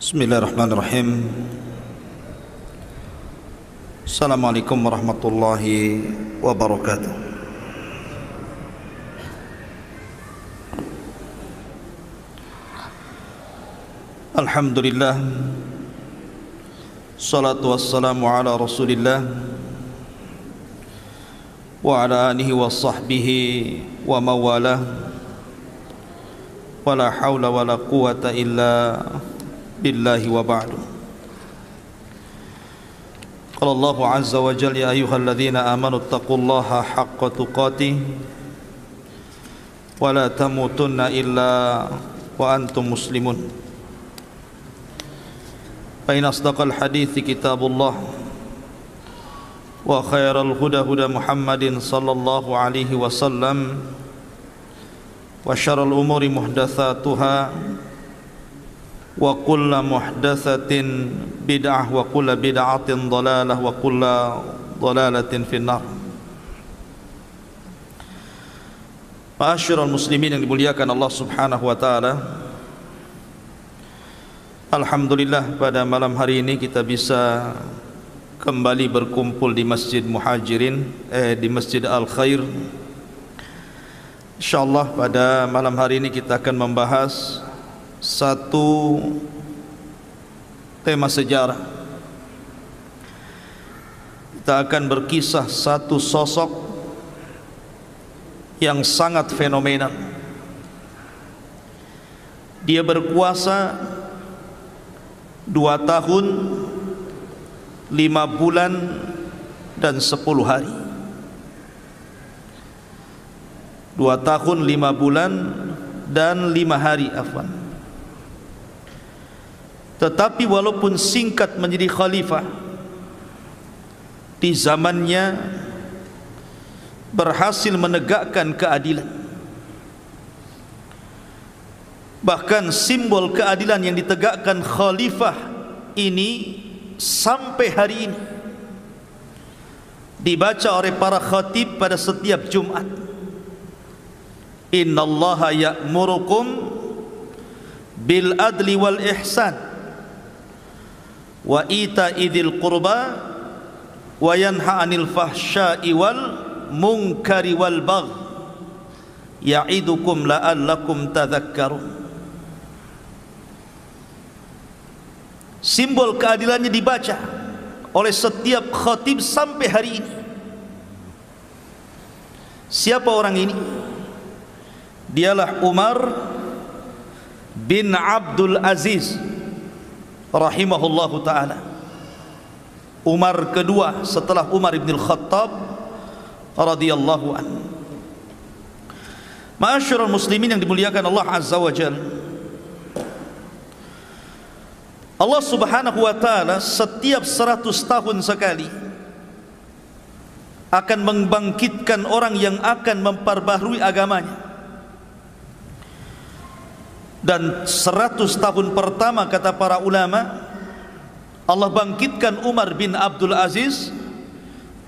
Bismillahirrahmanirrahim. Assalamualaikum warahmatullahi wabarakatuh. Alhamdulillah, salatu wassalamu ala rasulillah wa ala alihi wa sahbihi wa mawalah, wala hawla wala quwata illa billahi wa ba'du. Qala Allahu azza wa jalla, ya ayyuhalladzina amanu taqullaha haqqa tuqatih wa la tamutunna illa wa antum muslimun. Fa in asdaqal hadithi kitabullah wa khairal huda huda Muhammadin sallallahu alaihi wasallam wa syarrul umuri muhdatsatuha wa kulla muhdatsatin bid'ah wa kulla bid'atin dhalalah wa kulla dhalalatin finnar. Ma'asyiral muslimin yang dimuliakan Allah Subhanahu wa taala, alhamdulillah pada malam hari ini kita bisa kembali berkumpul di Masjid Muhajirin, di Masjid Al-Khair. Insyaallah pada malam hari ini kita akan membahas satu tema sejarah. Kita akan berkisah satu sosok yang sangat fenomenal. Dia berkuasa 2 tahun 5 bulan dan 10 hari. 2 tahun 5 bulan dan 5 hari, afwan. Tetapi walaupun singkat menjadi khalifah, di zamannya berhasil menegakkan keadilan. Bahkan simbol keadilan yang ditegakkan khalifah ini sampai hari ini dibaca oleh para khatib pada setiap Jumat. Innallaha ya'murukum bil adli wal ihsan wa ita'i dzil qurba wa yanha 'anil fahsya'i wal munkari wal baghi ya'idukum la'allakum tadhakkarun. Simbol keadilannya dibaca oleh setiap khatib sampai hari ini. Siapa orang ini? Dialah Umar bin Abdul Aziz rahimahullahu ta'ala. Umar kedua setelah Umar bin Khattab radhiyallahu anhu. Ma'asyiral muslimin yang dimuliakan Allah azza wa jalla, Allah subhanahu wa ta'ala setiap 100 tahun sekali akan membangkitkan orang yang akan memperbaharui agamanya. Dan 100 tahun pertama, kata para ulama, Allah bangkitkan Umar bin Abdul Aziz,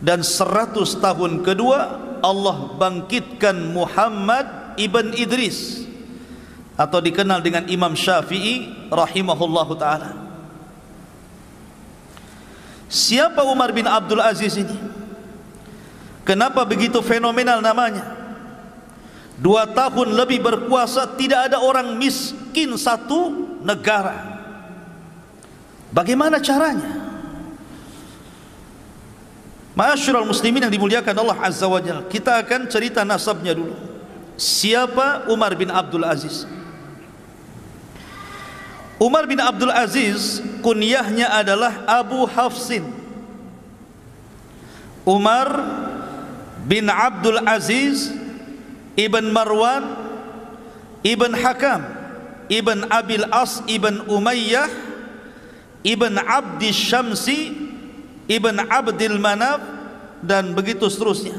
dan 100 tahun kedua Allah bangkitkan Muhammad ibn Idris, atau dikenal dengan Imam Syafi'i rahimahullahu ta'ala. Siapa Umar bin Abdul Aziz ini? Kenapa begitu fenomenal namanya? 2 tahun lebih berkuasa, tidak ada orang miskin satu negara. Bagaimana caranya? Ma'asyiral muslimin yang dimuliakan Allah azza wa jalla, kita akan cerita nasabnya dulu. Siapa Umar bin Abdul Aziz? Umar bin Abdul Aziz kunyahnya adalah Abu Hafsin. Umar bin Abdul Aziz Ibn Marwan Ibn Hakam Ibn Abil As Ibn Umayyah Ibn Abdi Syamsi Ibn Abdil Manaf, dan begitu seterusnya.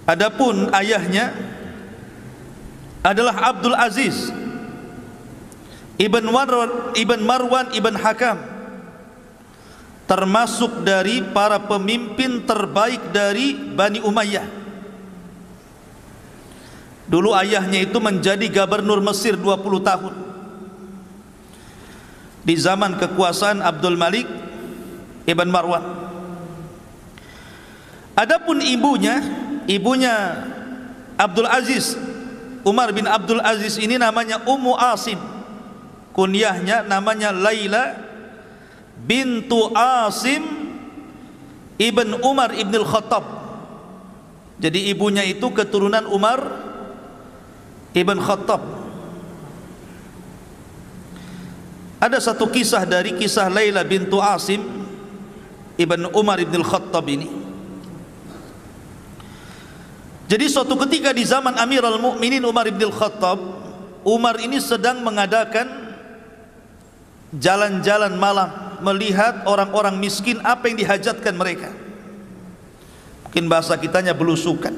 Adapun ayahnya adalah Abdul Aziz Ibn Marwan Ibn Hakam, termasuk dari para pemimpin terbaik dari Bani Umayyah. Dulu ayahnya itu menjadi gubernur Mesir 20 tahun di zaman kekuasaan Abdul Malik Ibn Marwan. Adapun ibunya Abdul Aziz, Umar bin Abdul Aziz ini namanya Ummu Asim. Kunyahnya namanya Laila bintu Asim ibn Umar ibn al-Khattab. Jadi ibunya itu keturunan Umar ibn Khattab. Ada satu kisah dari kisah Laila bintu Asim ibn Umar ibn al-Khattab ini. Jadi suatu ketika di zaman Amirul Mukminin Umar ibn al-Khattab, Umar ini sedang mengadakan jalan-jalan malam, melihat orang-orang miskin apa yang dihajatkan mereka. Mungkin bahasa kitanya belusukan,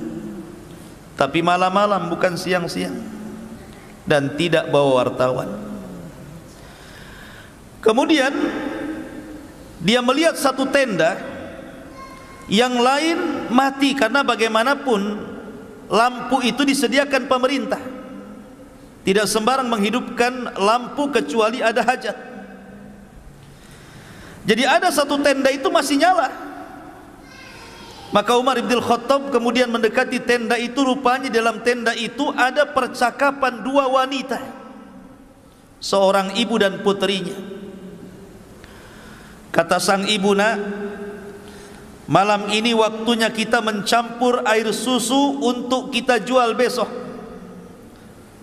tapi malam-malam bukan siang-siang, dan tidak bawa wartawan. Kemudian dia melihat satu tenda, yang lain mati, karena bagaimanapun lampu itu disediakan pemerintah. Tidak sembarang menghidupkan lampu kecuali ada hajat. Jadi ada satu tenda itu masih nyala. Maka Umar bin Khattab kemudian mendekati tenda itu. Rupanya dalam tenda itu ada percakapan dua wanita, seorang ibu dan puterinya. Kata sang ibu, "Nak, malam ini waktunya kita mencampur air susu untuk kita jual besok.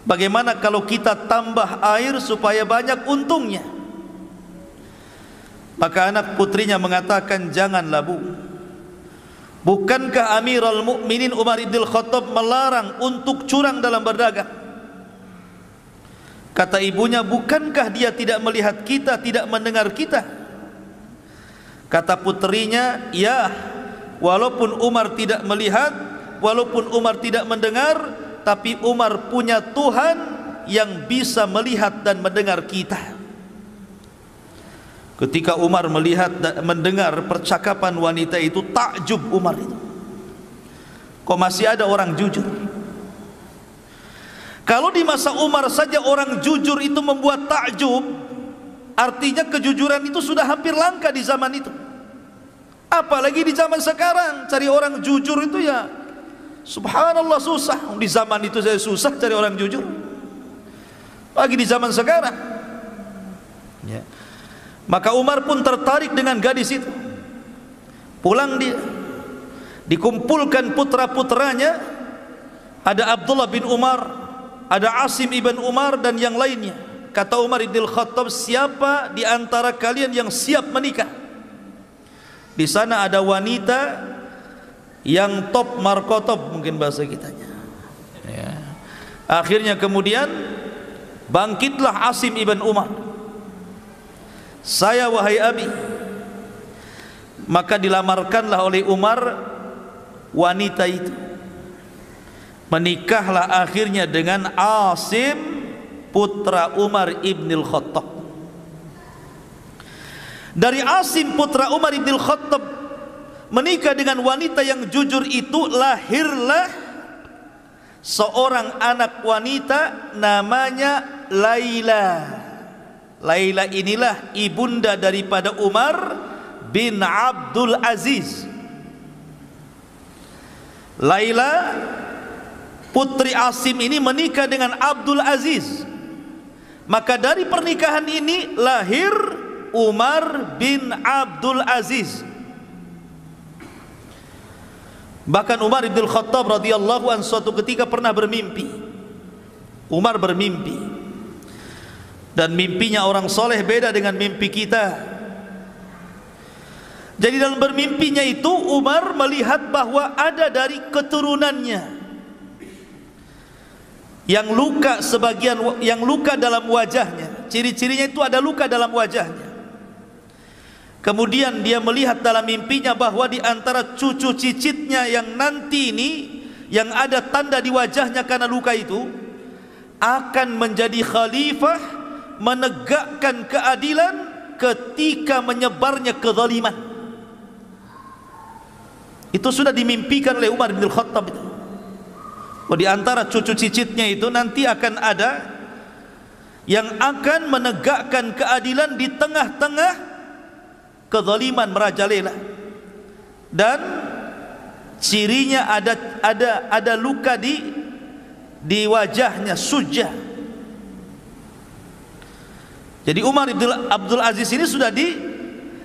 Bagaimana kalau kita tambah air supaya banyak untungnya?" Maka anak putrinya mengatakan, "Janganlah, Bu. Bukankah Amirul Mukminin Umar bin Khattab melarang untuk curang dalam berdagang?" Kata ibunya, "Bukankah dia tidak melihat kita, tidak mendengar kita?" Kata putrinya, "Ya, walaupun Umar tidak melihat, walaupun Umar tidak mendengar, tapi Umar punya Tuhan yang bisa melihat dan mendengar kita." Ketika Umar melihat dan mendengar percakapan wanita itu, takjub Umar itu. Kok masih ada orang jujur? Kalau di masa Umar saja orang jujur itu membuat takjub, artinya kejujuran itu sudah hampir langka di zaman itu. Apalagi di zaman sekarang, cari orang jujur itu ya subhanallah susah. Di zaman itu saya susah cari orang jujur, lagi di zaman sekarang ya. Maka Umar pun tertarik dengan gadis itu. Pulang dia, dikumpulkan putra-putranya, ada Abdullah bin Umar, ada Asim ibn Umar, dan yang lainnya. Kata Umar bin Khattab, "Siapa di antara kalian yang siap menikah?" Di sana ada wanita yang top markotop, mungkin bahasa kitanya ya. Akhirnya kemudian bangkitlah Asim ibn Umar, "Saya wahai abi." Maka dilamarkanlah oleh Umar wanita itu. Menikahlah akhirnya dengan Asim putra Umar ibn al-Khattab. Dari Asim putra Umar ibn al-Khattab menikah dengan wanita yang jujur itu, lahirlah seorang anak wanita namanya Laila. Laila inilah ibunda daripada Umar bin Abdul Aziz. Laila putri Asim ini menikah dengan Abdul Aziz. Maka dari pernikahan ini lahir Umar bin Abdul Aziz. Bahkan Umar bin Khattab radhiyallahu anhu suatu ketika pernah bermimpi. Umar bermimpi, dan mimpinya orang soleh beda dengan mimpi kita. Jadi dalam bermimpinya itu Umar melihat bahwa ada dari keturunannya yang luka, sebagian yang luka dalam wajahnya. Ciri-cirinya itu ada luka dalam wajahnya. Kemudian dia melihat dalam mimpinya bahwa di antara cucu cicitnya yang nanti ini, yang ada tanda di wajahnya karena luka itu, akan menjadi khalifah, menegakkan keadilan ketika menyebarnya kezaliman. Itu sudah dimimpikan oleh Umar bin Khattab itu. Di antara cucu cicitnya itu nanti akan ada yang akan menegakkan keadilan di tengah-tengah kezaliman merajalela, dan cirinya ada luka di wajahnya, sujah. Jadi Umar bin Abdul Aziz ini sudah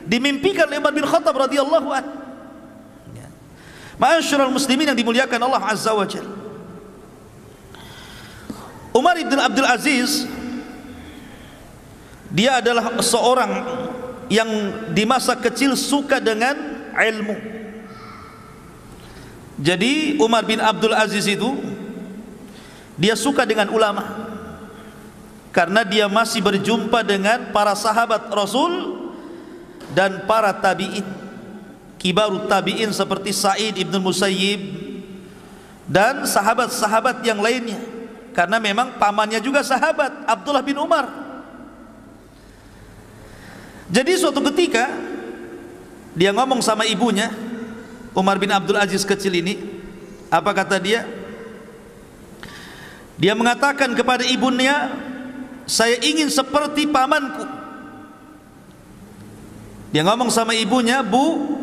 dimimpikan oleh Umar bin Khattab radhiyallahu anhu. Ma'asyiral muslimin yang dimuliakan Allah Azza wa Jalla, Umar bin Abdul Aziz dia adalah seorang yang di masa kecil suka dengan ilmu. Jadi Umar bin Abdul Aziz itu dia suka dengan ulama, karena dia masih berjumpa dengan para sahabat Rasul dan para tabi'in, kibarut tabi'in seperti Sa'id ibn Musayyib dan sahabat-sahabat yang lainnya, karena memang pamannya juga sahabat, Abdullah bin Umar. Jadi suatu ketika dia ngomong sama ibunya, Umar bin Abdul Aziz kecil ini, apa kata dia? Dia mengatakan kepada ibunya, saya ingin seperti pamanku. Dia ngomong sama ibunya, Bu,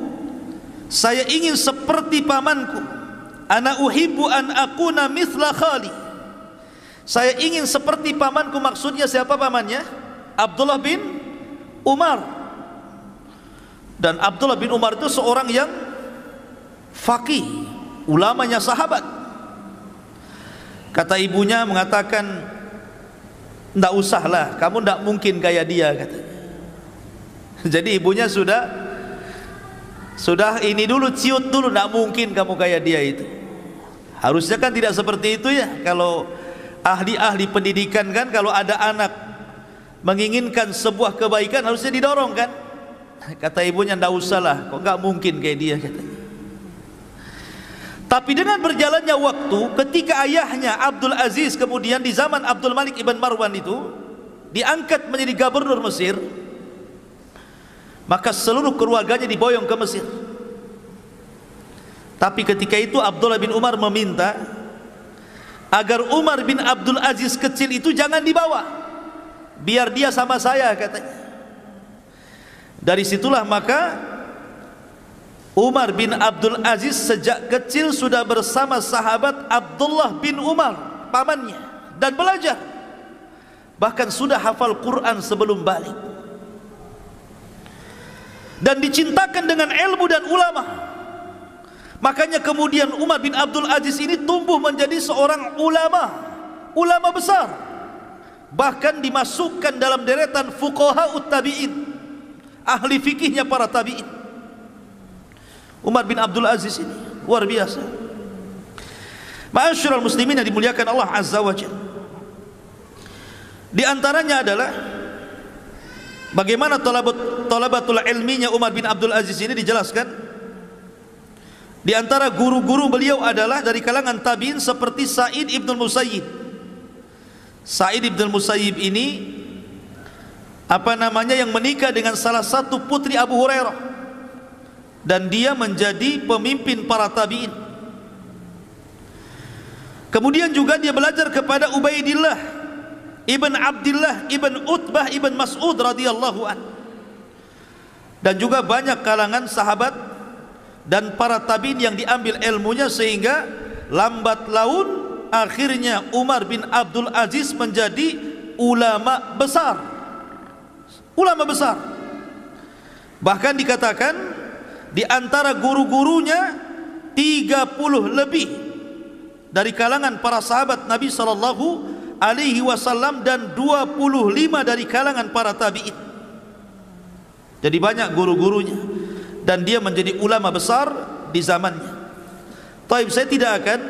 saya ingin seperti pamanku. Ana uhibbu an akuna mithla khali. Saya ingin seperti pamanku. Maksudnya siapa pamannya? Abdullah bin Umar. Dan Abdullah bin Umar itu seorang yang faqih, ulamanya sahabat. Kata ibunya mengatakan, "Enggak usahlah, kamu enggak mungkin kayak dia," katanya. Jadi ibunya sudah ini dulu, ciut dulu, enggak mungkin kamu kayak dia itu. Harusnya kan tidak seperti itu ya. Kalau ahli-ahli pendidikan kan, kalau ada anak menginginkan sebuah kebaikan harusnya didorong kan. Kata ibunya, enggak usahlah, kok enggak mungkin kayak dia, katanya. Tapi dengan berjalannya waktu, ketika ayahnya Abdul Aziz kemudian di zaman Abdul Malik ibn Marwan itu diangkat menjadi gubernur Mesir, maka seluruh keluarganya diboyong ke Mesir. Tapi ketika itu Abdullah bin Umar meminta agar Umar bin Abdul Aziz kecil itu jangan dibawa, biar dia sama saya, katanya. Dari situlah maka Umar bin Abdul Aziz sejak kecil sudah bersama sahabat Abdullah bin Umar, pamannya, dan belajar. Bahkan sudah hafal Quran sebelum balik. Dan dicintakan dengan ilmu dan ulama. Makanya kemudian Umar bin Abdul Aziz ini tumbuh menjadi seorang ulama besar. Bahkan dimasukkan dalam deretan fuqaha tabi'in, ahli fikihnya para tabi'in. Umar bin Abdul Aziz ini luar biasa. Ma'asyiral muslimin yang dimuliakan Allah Azza wa Jalla, di antaranya adalah bagaimana talabatul ilminya Umar bin Abdul Aziz ini dijelaskan. Di antara guru-guru beliau adalah dari kalangan tabi'in seperti Sa'id ibn Musayyib. Sa'id ibn Musayyib ini yang menikah dengan salah satu putri Abu Hurairah, dan dia menjadi pemimpin para tabi'in. Kemudian juga dia belajar kepada Ubaidillah ibn Abdullah ibn Utbah ibn Mas'ud radhiyallahu an. Dan juga banyak kalangan sahabat dan para tabi'in yang diambil ilmunya, sehingga lambat laun akhirnya Umar bin Abdul Aziz menjadi ulama besar. Bahkan dikatakan di antara guru-gurunya 30 lebih dari kalangan para sahabat Nabi sallallahu alaihi wasallam dan 25 dari kalangan para tabi'in. Jadi banyak guru-gurunya dan dia menjadi ulama besar di zamannya. Taib, saya tidak akan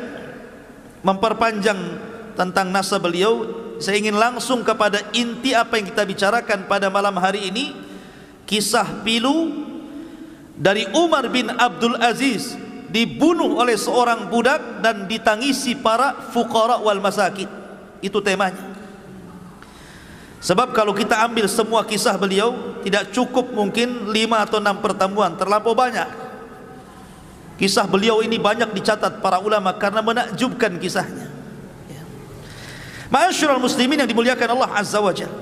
memperpanjang tentang nasab beliau. Saya ingin langsung kepada inti apa yang kita bicarakan pada malam hari ini, kisah pilu dari Umar bin Abdul Aziz dibunuh oleh seorang budak dan ditangisi para fuqara wal masakin. Itu temanya. Sebab kalau kita ambil semua kisah beliau tidak cukup, mungkin 5 atau 6 pertemuan, terlampau banyak. Kisah beliau ini banyak dicatat para ulama karena menakjubkan kisahnya. Ma'asyiral muslimin yang dimuliakan Allah Azza wa Jalla,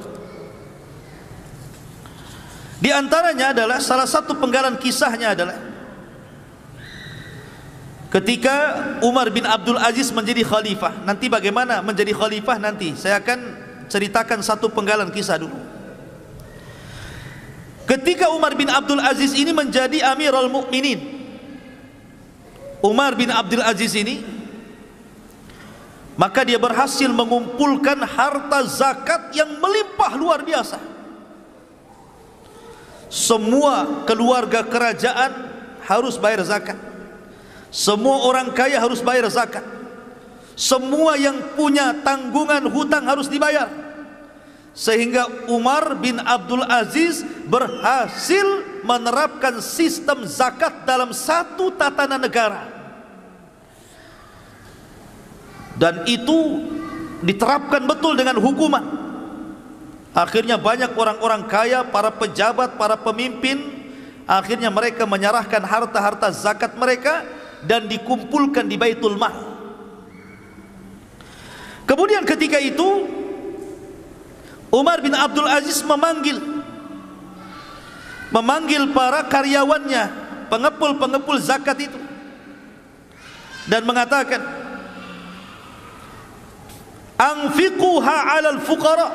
di antaranya adalah salah satu penggalan kisahnya adalah ketika Umar bin Abdul Aziz menjadi khalifah. Nanti bagaimana menjadi khalifah nanti saya akan ceritakan satu penggalan kisah dulu. Ketika Umar bin Abdul Aziz ini menjadi Amirul Mukminin, Umar bin Abdul Aziz ini, maka dia berhasil mengumpulkan harta zakat yang melimpah luar biasa. Semua keluarga kerajaan harus bayar zakat. Semua orang kaya harus bayar zakat. Semua yang punya tanggungan hutang harus dibayar. Sehingga Umar bin Abdul Aziz berhasil menerapkan sistem zakat dalam satu tatanan negara, dan itu diterapkan betul dengan hukuman. Akhirnya banyak orang-orang kaya, para pejabat, para pemimpin, akhirnya mereka menyerahkan harta-harta zakat mereka dan dikumpulkan di Baitul Mal. Kemudian ketika itu Umar bin Abdul Aziz memanggil para karyawannya, pengepul-pengepul zakat itu, dan mengatakan, anfiquha 'alal fuqara,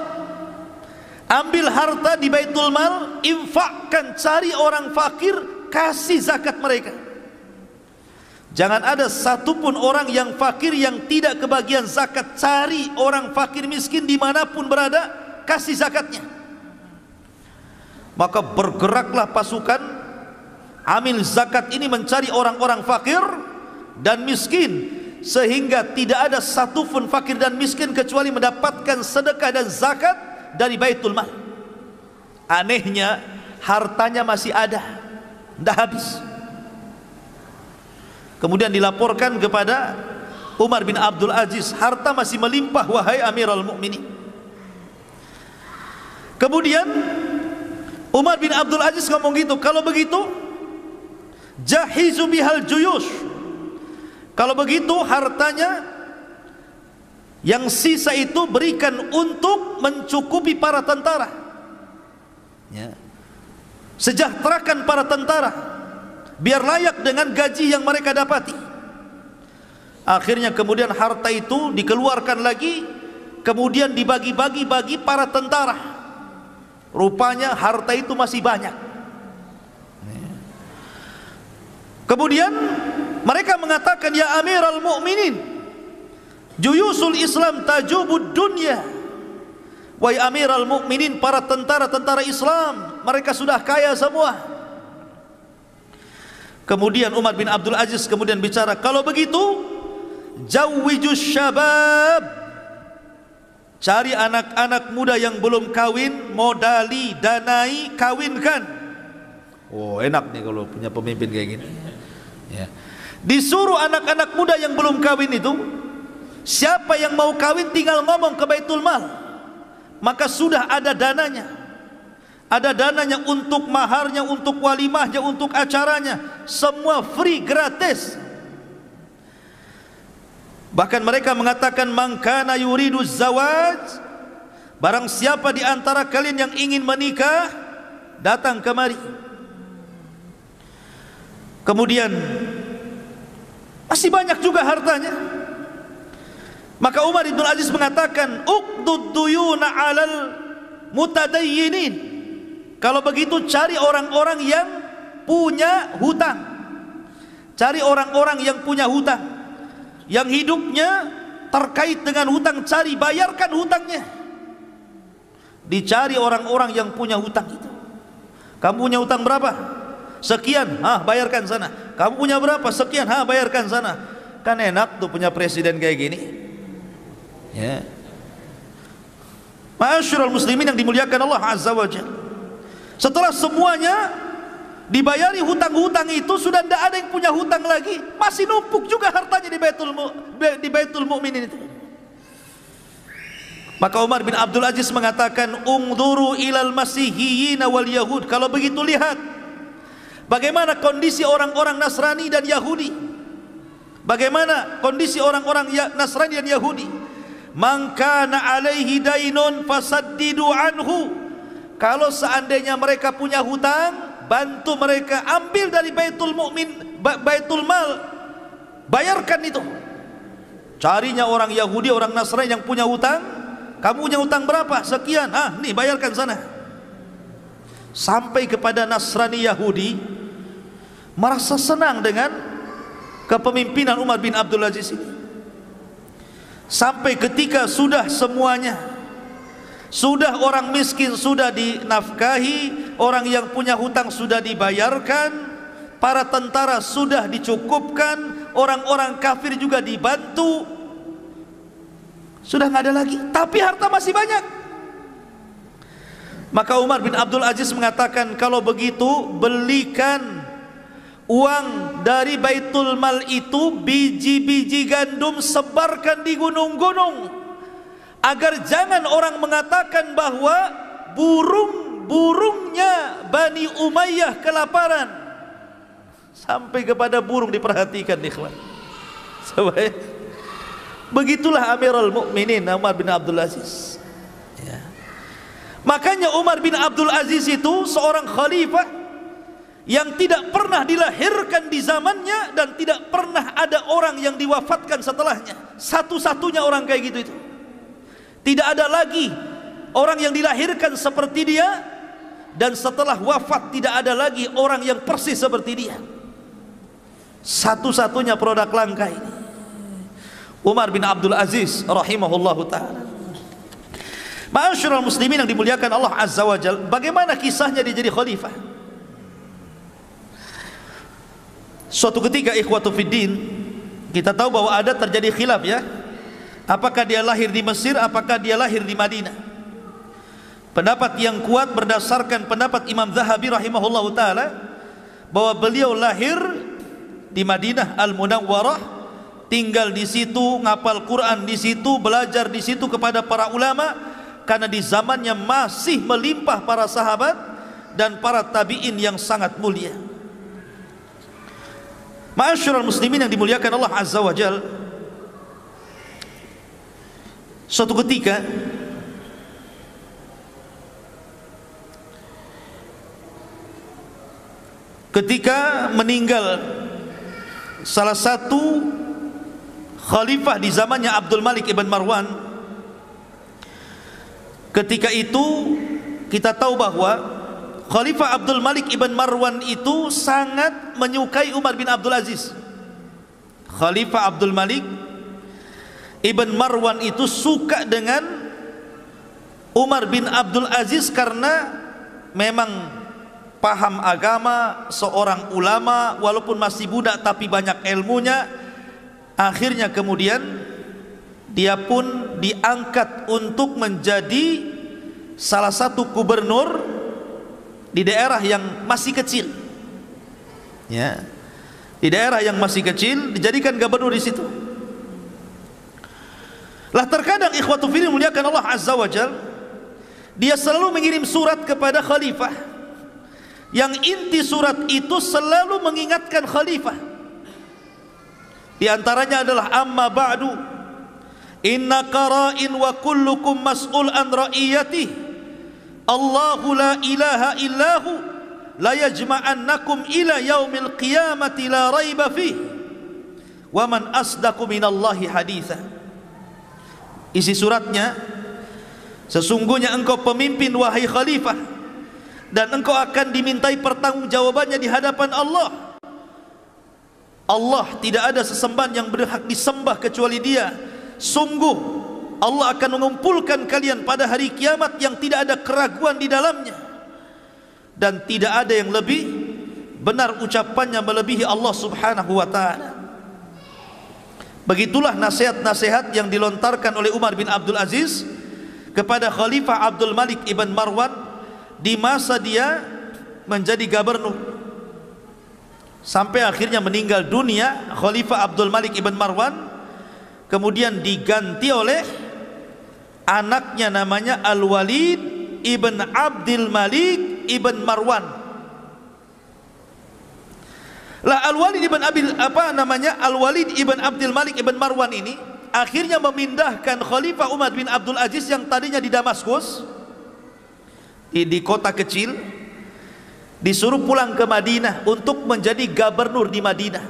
ambil harta di Baitul Mal, infakkan, cari orang fakir, kasih zakat mereka. Jangan ada satupun orang yang fakir yang tidak kebagian zakat. Cari orang fakir miskin dimanapun berada, kasih zakatnya. Maka bergeraklah pasukan amil zakat ini mencari orang-orang fakir dan miskin, sehingga tidak ada satupun fakir dan miskin kecuali mendapatkan sedekah dan zakat dari Baitul Mal. Anehnya hartanya masih ada, tidak habis. Kemudian dilaporkan kepada Umar bin Abdul Aziz, harta masih melimpah wahai Amirul Mukminin. Kemudian Umar bin Abdul Aziz ngomong gitu, kalau begitu jahizu bihal juyush, kalau begitu hartanya yang sisa itu berikan untuk mencukupi para tentara, ya. Sejahterakan para tentara biar layak dengan gaji yang mereka dapati. Akhirnya kemudian harta itu dikeluarkan lagi, kemudian dibagi-bagi bagi para tentara. Rupanya harta itu masih banyak. Kemudian mereka mengatakan, ya Amirul Mukminin, juyusul Islam tajubud dunya. Wahai Amirul Mukminin, para tentara-tentara Islam mereka sudah kaya semua. Kemudian Umar bin Abdul Aziz kemudian bicara, kalau begitu jawwijus syabab, cari anak-anak muda yang belum kawin, modali, danai, kawinkan. Oh, enak nih kalau punya pemimpin kayak gini, ya. Disuruh anak-anak muda yang belum kawin itu, siapa yang mau kawin tinggal ngomong ke Baitul Mal, maka sudah ada dananya. Ada dananya untuk maharnya, untuk walimahnya, untuk acaranya, semua free, gratis. Bahkan mereka mengatakan, man kana yuridu zawaj, barang siapa di antara kalian yang ingin menikah, datang kemari. Kemudian masih banyak juga hartanya. Maka Umar bin Aziz mengatakan, uqdud duyuna 'alal mutadayyinin, kalau begitu cari orang-orang yang punya hutang. Cari orang-orang yang punya hutang, yang hidupnya terkait dengan hutang, cari, bayarkan hutangnya. Dicari orang-orang yang punya hutang itu. Kamu punya hutang berapa? Sekian, bayarkan sana. Kamu punya berapa? Sekian, bayarkan sana. Kan enak tuh punya presiden kayak gini, ya. Ma'asyiral muslimin yang dimuliakan Allah Azza wa Jalla, setelah semuanya dibayari hutang-hutang itu, sudah tidak ada yang punya hutang lagi, masih numpuk juga hartanya di Baitul Mukminin itu. Maka Umar bin Abdul Aziz mengatakan, ungduru ilal masihiyyin wal yahud, kalau begitu lihat Bagaimana kondisi orang-orang Nasrani dan Yahudi? Bagaimana kondisi orang-orang Nasrani dan Yahudi? Man kana alaihi dainun fasaddidu anhu. Kalau seandainya mereka punya hutang, bantu mereka, ambil dari Baitul Mukmin, Baitul Mal, bayarkan itu. Carinya orang Yahudi, orang Nasrani yang punya hutang. Kamu punya hutang berapa? Sekian. Nih bayarkan sana. Sampai kepada Nasrani Yahudi merasa senang dengan kepemimpinan Umar bin Abdul Aziz ini. Sampai ketika sudah semuanya, sudah orang miskin sudah dinafkahi, orang yang punya hutang sudah dibayarkan, para tentara sudah dicukupkan, orang-orang kafir juga dibantu, sudah nggak ada lagi, tapi harta masih banyak. Maka Umar bin Abdul Aziz mengatakan, kalau begitu belikan uang dari Baitul Mal itu, biji-biji gandum, sebarkan di gunung-gunung, agar jangan orang mengatakan bahwa burung-burungnya Bani Umayyah kelaparan. Sampai kepada burung diperhatikan, ikhwan. Begitulah Amirul Mukminin Umar bin Abdul Aziz. Ya. Makanya Umar bin Abdul Aziz itu seorang khalifah yang tidak pernah dilahirkan di zamannya dan tidak pernah ada orang yang diwafatkan setelahnya. Satu-satunya orang kayak gitu itu. Tidak ada lagi orang yang dilahirkan seperti dia, dan setelah wafat tidak ada lagi orang yang persis seperti dia. Satu-satunya produk langka ini, Umar bin Abdul Aziz rahimahullahu ta'ala. Ma'asyiral muslimin yang dimuliakan Allah Azza wa Jalla, bagaimana kisahnya dia jadi khalifah? Suatu ketika, ikhwatu fiddin, kita tahu bahwa ada terjadi khilaf, ya. Apakah dia lahir di Mesir, apakah dia lahir di Madinah? Pendapat yang kuat berdasarkan pendapat Imam Zahabi rahimahullahu ta'ala, bahwa beliau lahir di Madinah Al-Munawwarah, tinggal di situ, ngapal Quran di situ, belajar di situ kepada para ulama, karena di zamannya masih melimpah para sahabat dan para tabi'in yang sangat mulia. Ma'asyiral muslimin yang dimuliakan Allah Azza wa Jalla, suatu ketika meninggal salah satu khalifah di zamannya Abdul Malik ibn Marwan. Ketika itu kita tahu bahwa Khalifah Abdul Malik ibn Marwan itu sangat menyukai Umar bin Abdul Aziz. Khalifah Abdul Malik ibn Marwan itu suka dengan Umar bin Abdul Aziz karena memang paham agama, seorang ulama, walaupun masih budak tapi banyak ilmunya. Akhirnya kemudian dia pun diangkat untuk menjadi salah satu gubernur di daerah yang masih kecil, ya, di daerah yang masih kecil dijadikan gubernur di situ. Lah terkadang ikhwatu fillah muliakan Allah Azza wa Jalla, dia selalu mengirim surat kepada khalifah, yang inti surat itu selalu mengingatkan khalifah. Di antaranya adalah amma ba'du inna qara'in wa kullukum mas'ul an ra'iyatihi Allahu la ilaha illahu la yajma'annakum ila yaumil qiyamati la raiba fih wa man asdaqu minallahi haditha. Isi suratnya, sesungguhnya engkau pemimpin wahai khalifah, dan engkau akan dimintai pertanggungjawabannya di hadapan Allah. Allah tidak ada sesembahan yang berhak disembah kecuali Dia. Sungguh Allah akan mengumpulkan kalian pada hari kiamat yang tidak ada keraguan di dalamnya, dan tidak ada yang lebih benar ucapannya melebihi Allah subhanahu wa ta'ala. Begitulah nasihat-nasihat yang dilontarkan oleh Umar bin Abdul Aziz kepada Khalifah Abdul Malik ibn Marwan di masa dia menjadi gubernur, sampai akhirnya meninggal dunia Khalifah Abdul Malik ibn Marwan. Kemudian diganti oleh anaknya, namanya Al-Walid ibn Abdul Malik ibn Marwan. Lah Al-Walid ibn Al-Walid ibn Abdul Malik ibn Marwan ini akhirnya memindahkan Khalifah Umar bin Abdul Aziz yang tadinya di Damaskus, di kota kecil, disuruh pulang ke Madinah untuk menjadi gubernur di Madinah.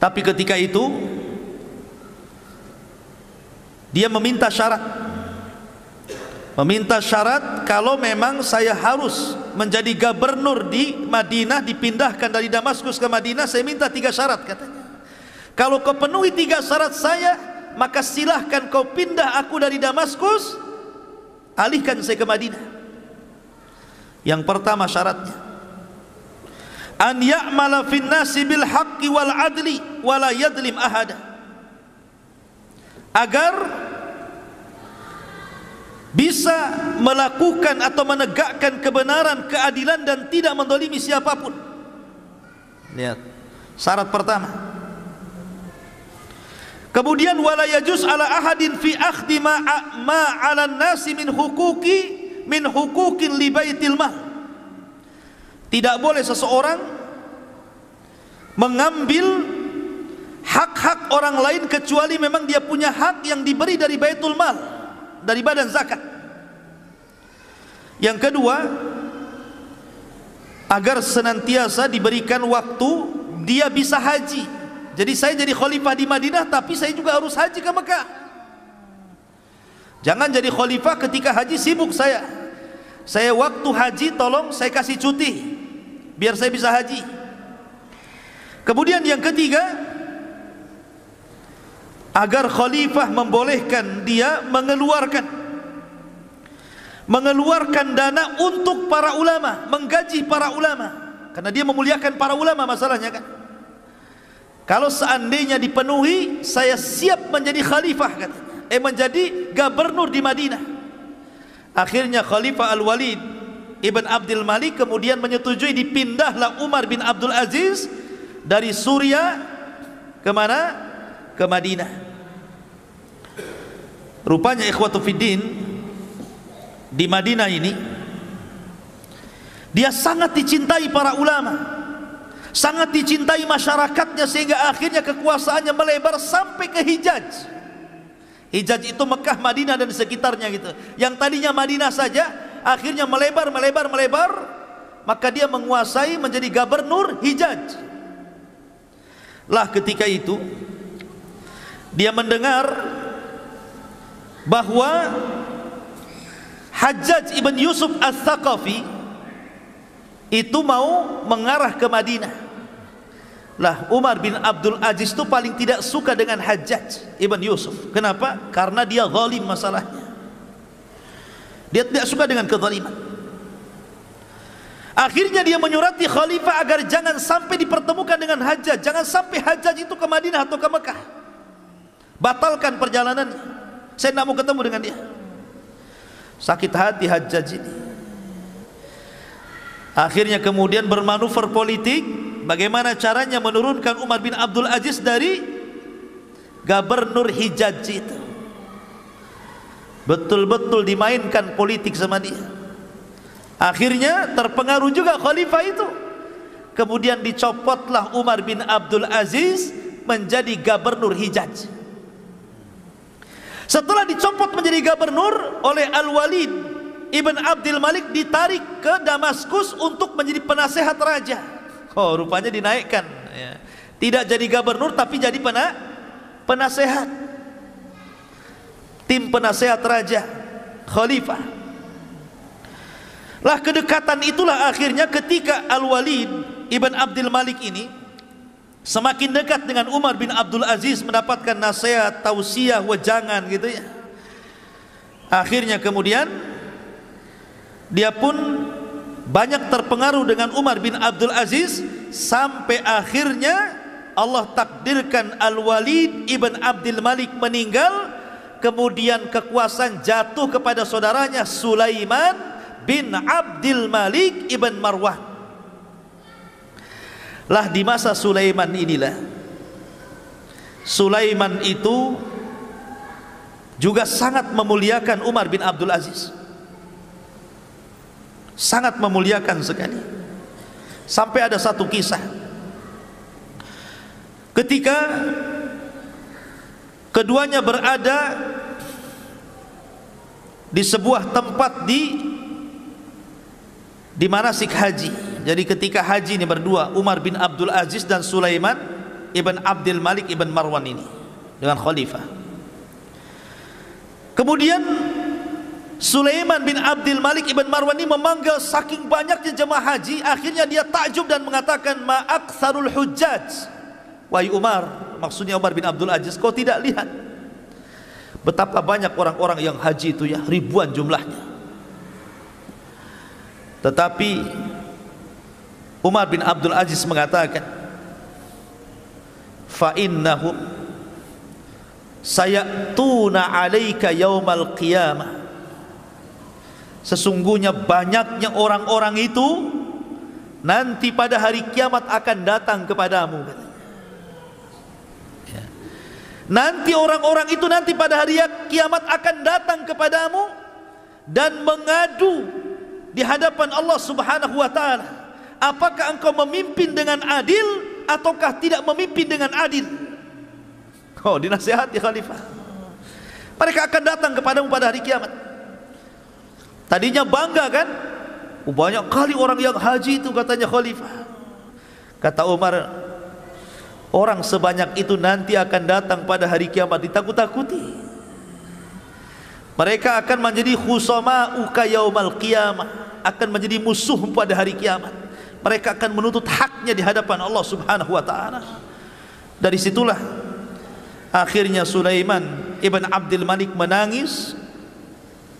Tapi ketika itu dia meminta syarat kalau memang saya harus menjadi gubernur di Madinah, dipindahkan dari Damaskus ke Madinah, saya minta 3 syarat katanya. Kalau kau penuhi 3 syarat saya, maka silahkan kau pindah aku dari Damaskus, alihkan saya ke Madinah. Yang pertama syaratnya, an ya'mala fin nasi bil haqqi wal adli wa la yadlim ahada, agar bisa melakukan atau menegakkan kebenaran, keadilan dan tidak mendolimi siapapun. Lihat, syarat pertama. Kemudian wala yajuz ala ahadin fi akhdhi ma 'ala an-nasi min huquqin li baitil mal. Tidak boleh seseorang mengambil hak-hak orang lain kecuali memang dia punya hak yang diberi dari baitul mal, dari badan zakat. Yang kedua, agar senantiasa diberikan waktu dia bisa haji. Jadi saya jadi khalifah di Madinah, tapi saya juga harus haji ke Mekah. Jangan jadi khalifah ketika haji sibuk saya waktu haji tolong saya kasih cuti biar saya bisa haji. Kemudian yang ketiga, agar khalifah membolehkan dia mengeluarkan dana untuk para ulama, menggaji para ulama, karena dia memuliakan para ulama masalahnya kan. Kalau seandainya dipenuhi, saya siap menjadi khalifah katanya, menjadi gubernur di Madinah. Akhirnya Khalifah Al-Walid ibn Abdul Malik kemudian menyetujui, dipindahlah Umar bin Abdul Aziz dari Suriah ke mana? Ke Madinah. Rupanya ikhwatu fiddin, di Madinah ini dia sangat dicintai para ulama, sangat dicintai masyarakatnya, sehingga akhirnya kekuasaannya melebar sampai ke Hijaz. Hijaz itu Mekah, Madinah dan sekitarnya gitu. Yang tadinya Madinah saja akhirnya melebar. Maka dia menguasai, menjadi gubernur Hijaz. Lah ketika itu dia mendengar bahwa Hajjaj ibn Yusuf Al-Thaqafi itu mau mengarah ke Madinah. Lah Umar bin Abdul Aziz itu paling tidak suka dengan Hajjaj ibn Yusuf. Kenapa? Karena dia zalim masalahnya. Dia tidak suka dengan kezaliman. Akhirnya dia menyurati khalifah agar jangan sampai dipertemukan dengan Hajjaj, jangan sampai Hajjaj itu ke Madinah atau ke Mekah. Batalkan perjalanannya, saya tidak mau ketemu dengan dia. Sakit hati Hajjaj ini. Akhirnya kemudian bermanuver politik, bagaimana caranya menurunkan Umar bin Abdul Aziz dari gubernur Hijaz itu. Betul-betul dimainkan politik sama dia. Akhirnya terpengaruh juga khalifah itu. Kemudian dicopotlah Umar bin Abdul Aziz menjadi gubernur Hijaz. Setelah dicopot menjadi gubernur oleh Al-Walid ibn Abdul Malik, ditarik ke Damaskus untuk menjadi penasehat raja. Oh, rupanya dinaikkan ya. Tidak jadi gubernur tapi jadi penasehat, tim penasehat raja, khalifah. Lah kedekatan itulah akhirnya ketika Al-Walid ibn Abdul Malik ini semakin dekat dengan Umar bin Abdul Aziz, mendapatkan nasihat, tausiah, wejangan gitu ya. Akhirnya kemudian dia pun banyak terpengaruh dengan Umar bin Abdul Aziz, sampai akhirnya Allah takdirkan Al-Walid ibn Abdul Malik meninggal, kemudian kekuasaan jatuh kepada saudaranya Sulaiman bin Abdul Malik ibn Marwan. Lah di masa Sulaiman inilah, Sulaiman itu juga sangat memuliakan Umar bin Abdul Aziz, sangat memuliakan sekali. Sampai ada satu kisah ketika keduanya berada di sebuah tempat di manasik haji. Jadi ketika haji ini berdua, Umar bin Abdul Aziz dan Sulaiman ibn Abdul Malik ibn Marwan ini dengan khalifah. Kemudian Sulaiman bin Abdul Malik ibn Marwan ini memanggil saking banyaknya jemaah haji, akhirnya dia takjub dan mengatakan, ma aktsarul hujjaj. Wahai Umar, maksudnya Umar bin Abdul Aziz, kau tidak lihat betapa banyak orang-orang yang haji itu ya, ribuan jumlahnya. Tetapi Umar bin Abdul Aziz mengatakan, fa innahum sayatuna alaika yaumal qiyamah. Sesungguhnya banyaknya orang-orang itu nanti pada hari kiamat akan datang kepadamu. Ya. Nanti orang-orang itu nanti pada hari kiamat akan datang kepadamu dan mengadu di hadapan Allah Subhanahu wa taala, apakah engkau memimpin dengan adil ataukah tidak memimpin dengan adil. Oh, dinasihati khalifah. Mereka akan datang kepadamu pada hari kiamat. Tadinya bangga kan, banyak kali orang yang haji itu, katanya khalifah. Kata Umar, orang sebanyak itu nanti akan datang pada hari kiamat ditakut-takuti. Mereka akan menjadi khusama'uka yaumal qiyamah, akan menjadi musuh pada hari kiamat. Mereka akan menuntut haknya di hadapan Allah Subhanahu wa taala. Dari situlah akhirnya Sulaiman ibn Abdul Malik menangis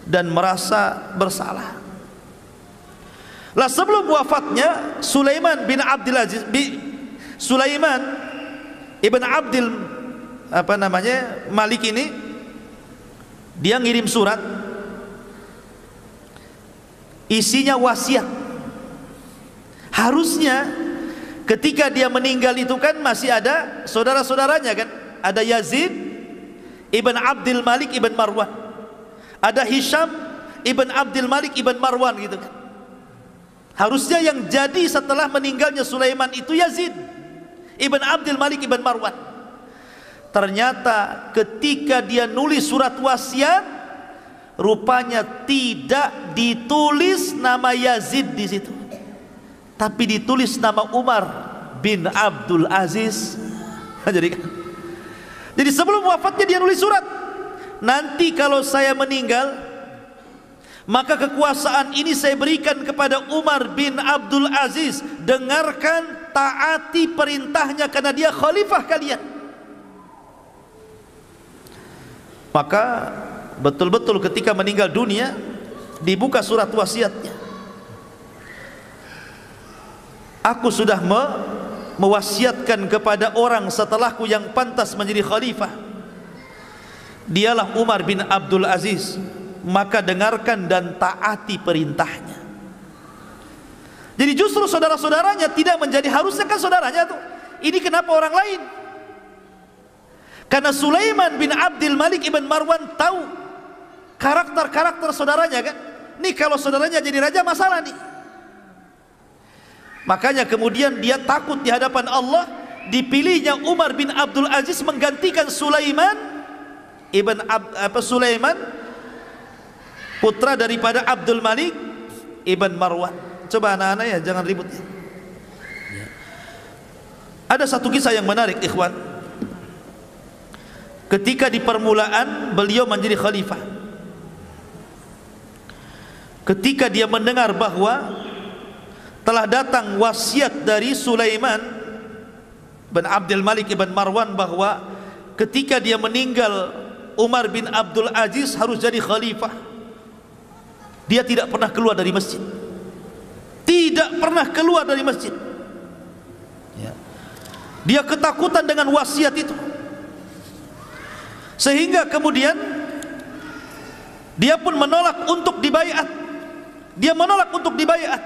dan merasa bersalah. Lah sebelum wafatnya Sulaiman bin Abdul Aziz, Sulaiman ibn Abdul Malik ini, dia ngirim surat, isinya wasiat. Harusnya ketika dia meninggal itu kan masih ada saudara-saudaranya kan, ada Yazid ibn Abdul Malik ibn Marwan, ada Hisham ibn Abdul Malik ibn Marwan gitu kan. Harusnya yang jadi setelah meninggalnya Sulaiman itu Yazid ibn Abdul Malik ibn Marwan. Ternyata ketika dia nulis surat wasiat, rupanya tidak ditulis nama Yazid di situ, tapi ditulis nama Umar bin Abdul Aziz. Jadi sebelum wafatnya dia nulis surat, nanti kalau saya meninggal, maka kekuasaan ini saya berikan kepada Umar bin Abdul Aziz. Dengarkan, taati perintahnya karena dia khalifah kalian. Maka betul-betul ketika meninggal dunia dibuka surat wasiatnya. Aku sudah mewasiatkan kepada orang setelahku yang pantas menjadi khalifah, dialah Umar bin Abdul Aziz, maka dengarkan dan taati perintahnya. Jadi justru saudara-saudaranya tidak menjadi, harusnya kan saudaranya tuh, ini kenapa orang lain? Karena Sulaiman bin Abdul Malik ibn Marwan tahu karakter-karakter saudaranya kan. Nih kalau saudaranya jadi raja masalah nih. Makanya kemudian dia takut di hadapan Allah, dipilihnya Umar bin Abdul Aziz menggantikan Sulaiman putra daripada Abdul Malik ibn Marwan. Coba anak-anak ya, jangan ribut ya. Ada satu kisah yang menarik ikhwan. Ketika di permulaan beliau menjadi khalifah, ketika dia mendengar bahwa telah datang wasiat dari Sulaiman bin Abdul Malik ibn Marwan bahwa ketika dia meninggal Umar bin Abdul Aziz harus jadi khalifah, dia tidak pernah keluar dari masjid. Tidak pernah keluar dari masjid ya. Dia ketakutan dengan wasiat itu, sehingga kemudian dia pun menolak untuk dibaiat. Dia menolak untuk dibaiat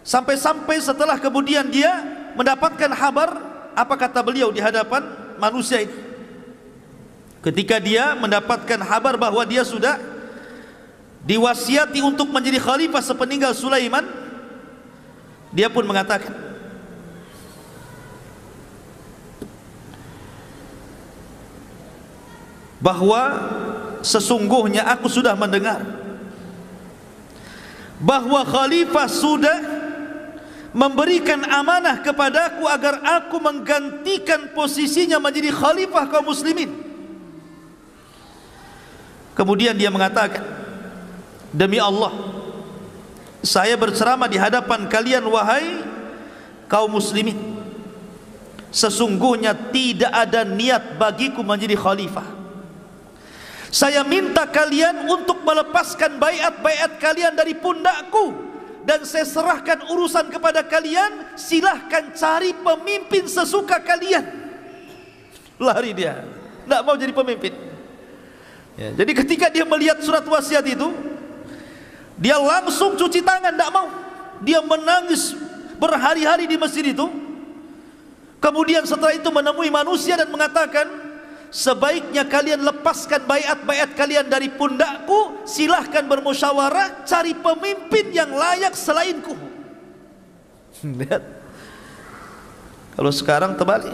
sampai-sampai setelah kemudian dia mendapatkan kabar, apa kata beliau di hadapan manusia ini ketika dia mendapatkan kabar bahwa dia sudah diwasiati untuk menjadi khalifah sepeninggal Sulaiman. Dia pun mengatakan, bahwa sesungguhnya aku sudah mendengar bahwa khalifah sudah memberikan amanah kepadaku agar aku menggantikan posisinya menjadi khalifah kaum muslimin. Kemudian dia mengatakan, demi Allah, saya berceramah di hadapan kalian wahai kaum muslimin, sesungguhnya tidak ada niat bagiku menjadi khalifah. Saya minta kalian untuk melepaskan baiat-baiat kalian dari pundakku, dan saya serahkan urusan kepada kalian. Silahkan cari pemimpin sesuka kalian. Lari dia, tidak mau jadi pemimpin. Ya, jadi ketika dia melihat surat wasiat itu, dia langsung cuci tangan, tidak mau. Dia menangis berhari-hari di masjid itu. Kemudian setelah itu menemui manusia dan mengatakan, sebaiknya kalian lepaskan baiat-baiat kalian dari pundakku, silahkan bermusyawarah, cari pemimpin yang layak selainku. Lihat, kalau sekarang terbalik,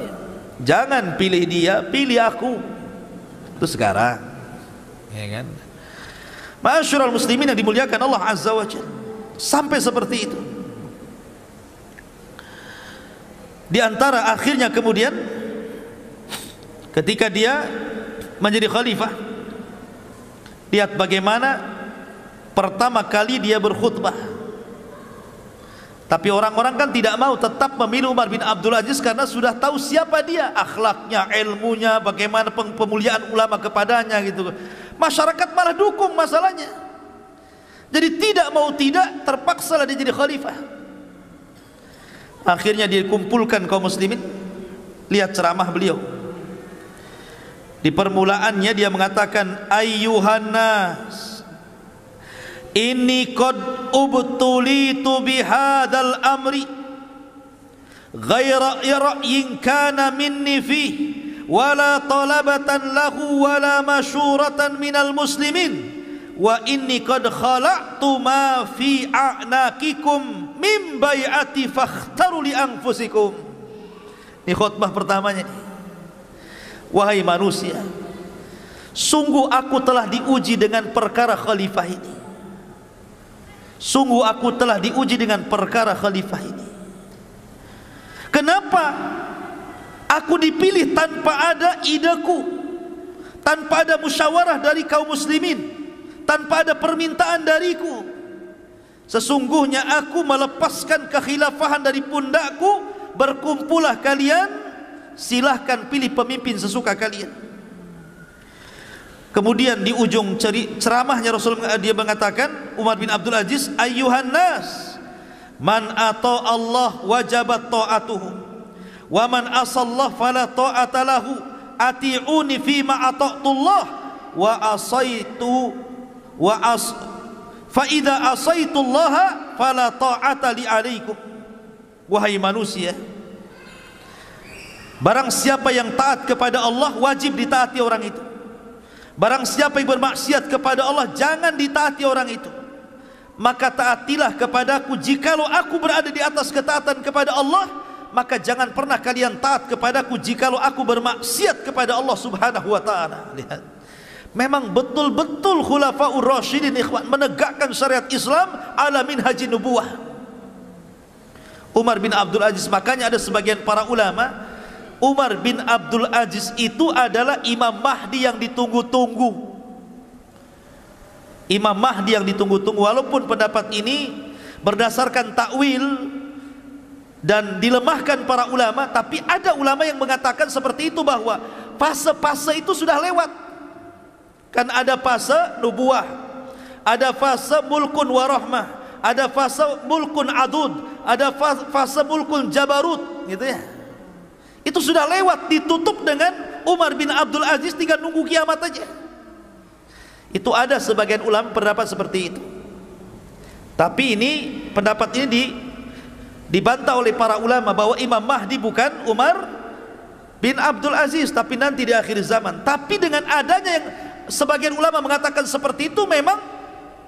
jangan pilih dia, pilih aku. Itu sekarang, ya kan? Ma'asyiral muslimin yang dimuliakan Allah Azza wa Jalla, sampai seperti itu. Di antara akhirnya kemudian, ketika dia menjadi khalifah, lihat bagaimana pertama kali dia berkhutbah. Tapi orang-orang kan tidak mau, tetap memilih Umar bin Abdul Aziz karena sudah tahu siapa dia, akhlaknya, ilmunya, bagaimana pemuliaan ulama kepadanya gitu. Masyarakat malah dukung masalahnya. Jadi tidak mau tidak, terpaksa dia jadi khalifah. Akhirnya dikumpulkan kaum muslimin. Lihat ceramah beliau. Di permulaannya dia mengatakan, ayyuhan nas, inni qad ubtulitu bihadzal amri ghaira ra'yin kana minni fi wala talabatan lahu wala masyuratan minal muslimin wa inni qad khala'tu ma fi a'naqikum min bai'ati fakhtaru li anfusikum. Ini khutbah pertamanya nih. Wahai manusia, sungguh aku telah diuji dengan perkara khalifah ini. Sungguh aku telah diuji dengan perkara khalifah ini. Kenapa aku dipilih tanpa ada ideku, tanpa ada musyawarah dari kaum muslimin, tanpa ada permintaan dariku? Sesungguhnya aku melepaskan kekhilafahan dari pundakku. Berkumpullah kalian, silahkan pilih pemimpin sesuka kalian. Kemudian di ujung ceramahnya Rasulullah dia mengatakan, Umar bin Abdul Aziz, ayyuhan nas, man ata Allah wajabat ta'atuhu wa man asallah fala ta'ata lahu, ati'uni fima ata'tullah wa asaitu fa idza asaitullaha fala ta'ata li alaikum. Wahai manusia, barang siapa yang taat kepada Allah, wajib ditaati orang itu. Barang siapa yang bermaksiat kepada Allah, jangan ditaati orang itu. Maka taatilah kepadaku. Jikalau aku berada di atas ketaatan kepada Allah, maka jangan pernah kalian taat kepadaku jikalau aku bermaksiat kepada Allah subhanahu wa ta'ala. Lihat, memang betul-betul khulafaur rasyidin ikhwan menegakkan syariat Islam ala minhajin nubuwah. Umar bin Abdul Aziz, makanya ada sebagian para ulama, Umar bin Abdul Aziz itu adalah Imam Mahdi yang ditunggu-tunggu. Imam Mahdi yang ditunggu-tunggu. Walaupun pendapat ini berdasarkan takwil dan dilemahkan para ulama, tapi ada ulama yang mengatakan seperti itu, bahwa fase-fase itu sudah lewat. Kan ada fase nubuah, ada fase mulkun warahmah, ada fase mulkun adud, ada fase mulkun jabarut, gitu ya. Itu sudah lewat, ditutup dengan Umar bin Abdul Aziz, tinggal nunggu kiamat aja. Itu ada sebagian ulama pendapat seperti itu. Tapi ini pendapat ini dibantah oleh para ulama bahwa Imam Mahdi bukan Umar bin Abdul Aziz, tapi nanti di akhir zaman. Tapi dengan adanya yang sebagian ulama mengatakan seperti itu, memang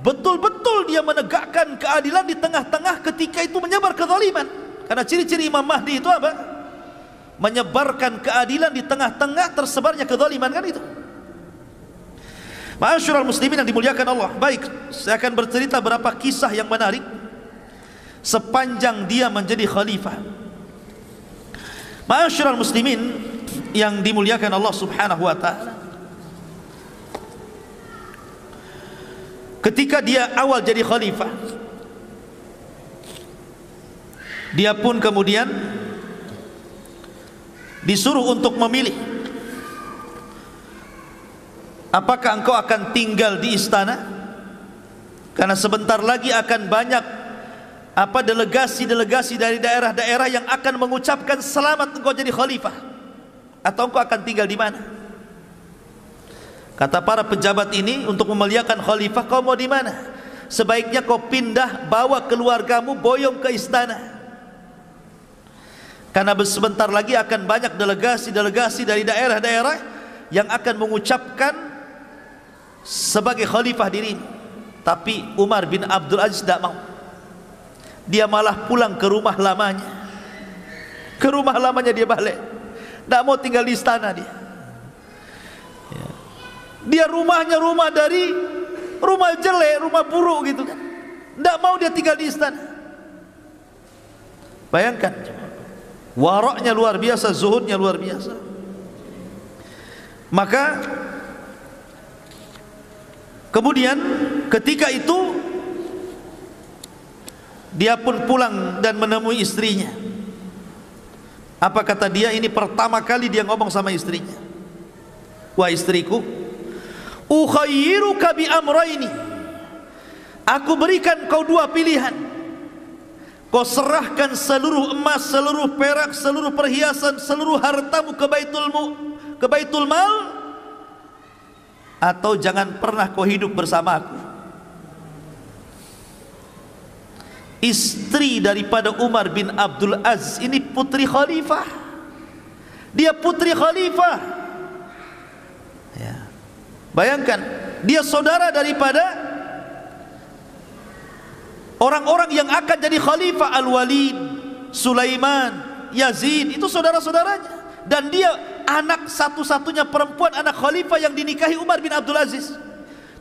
betul-betul dia menegakkan keadilan di tengah-tengah ketika itu menyebar kezaliman. Karena ciri-ciri Imam Mahdi itu apa? Menyebarkan keadilan di tengah-tengah tersebarnya kezaliman, kan itu. Ma'asyiral muslimin yang dimuliakan Allah. Baik, saya akan bercerita beberapa kisah yang menarik sepanjang dia menjadi khalifah. Ma'asyiral muslimin yang dimuliakan Allah Subhanahu wa taala, ketika dia awal jadi khalifah, dia pun kemudian disuruh untuk memilih, apakah engkau akan tinggal di istana? Karena sebentar lagi akan banyak delegasi-delegasi dari daerah-daerah yang akan mengucapkan selamat engkau jadi khalifah, atau engkau akan tinggal di mana? Kata para pejabat ini untuk memuliakan khalifah, kau mau di mana? Sebaiknya kau pindah, bawa keluargamu, boyong ke istana. Karena sebentar lagi akan banyak delegasi-delegasi dari daerah-daerah yang akan mengucapkan sebagai khalifah dirimu. Tapi Umar bin Abdul Aziz tidak mau. Dia malah pulang ke rumah lamanya. Ke rumah lamanya dia balik. Tidak mau tinggal di istana dia. Dia rumahnya rumah dari rumah jelek, rumah buruk gitu kan. Tidak mau dia tinggal di istana. Bayangkan, waraknya luar biasa, zuhudnya luar biasa. Maka kemudian ketika itu dia pun pulang dan menemui istrinya. Apa kata dia? Ini pertama kali dia ngomong sama istrinya. Wah istriku, ukhayyiruka bi amrayni. Aku berikan kau dua pilihan. Kau serahkan seluruh emas, seluruh perak, seluruh perhiasan, seluruh hartamu ke Baitul Mal, atau jangan pernah kau hidup bersama aku. Istri daripada Umar bin Abdul Aziz ini putri khalifah. Dia putri khalifah ya. Bayangkan, dia saudara daripada orang-orang yang akan jadi khalifah. Al-Walid, Sulaiman, Yazid, itu saudara-saudaranya. Dan dia anak satu-satunya perempuan, anak khalifah yang dinikahi Umar bin Abdul Aziz.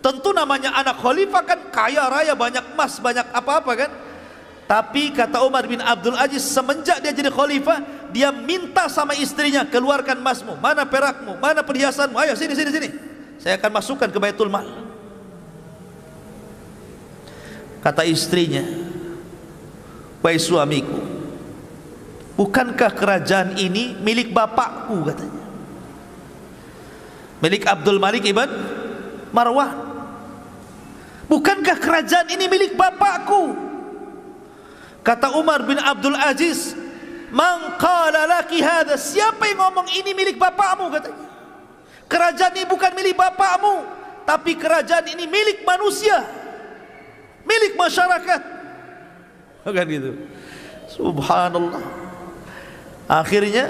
Tentu namanya anak khalifah kan kaya raya, banyak emas, banyak apa-apa kan. Tapi kata Umar bin Abdul Aziz, semenjak dia jadi khalifah, dia minta sama istrinya, keluarkan emasmu, mana perakmu, mana perhiasanmu, ayo sini, saya akan masukkan ke Baitul Mal. Kata istrinya, wahai suamiku, bukankah kerajaan ini milik bapakku, katanya, milik Abdul Malik ibn Marwan. Bukankah kerajaan ini milik bapakku? Kata Umar bin Abdul Aziz, man qala laki hadha, siapa yang ngomong ini milik bapakmu, katanya. Kerajaan ini bukan milik bapakmu, tapi kerajaan ini milik manusia, milik masyarakat. Bukan gitu. Subhanallah. Akhirnya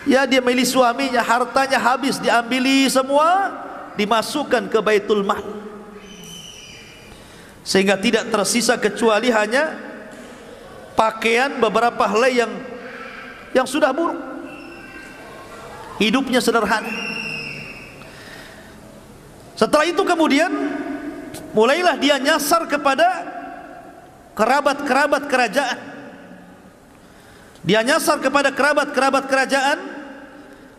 ya dia milih suaminya, hartanya habis, diambili semua, dimasukkan ke Baitul Mal, sehingga tidak tersisa kecuali hanya pakaian beberapa helai yang sudah buruk. Hidupnya sederhana. Setelah itu kemudian mulailah dia nyasar kepada kerabat-kerabat kerajaan. Dia nyasar kepada kerabat-kerabat kerajaan,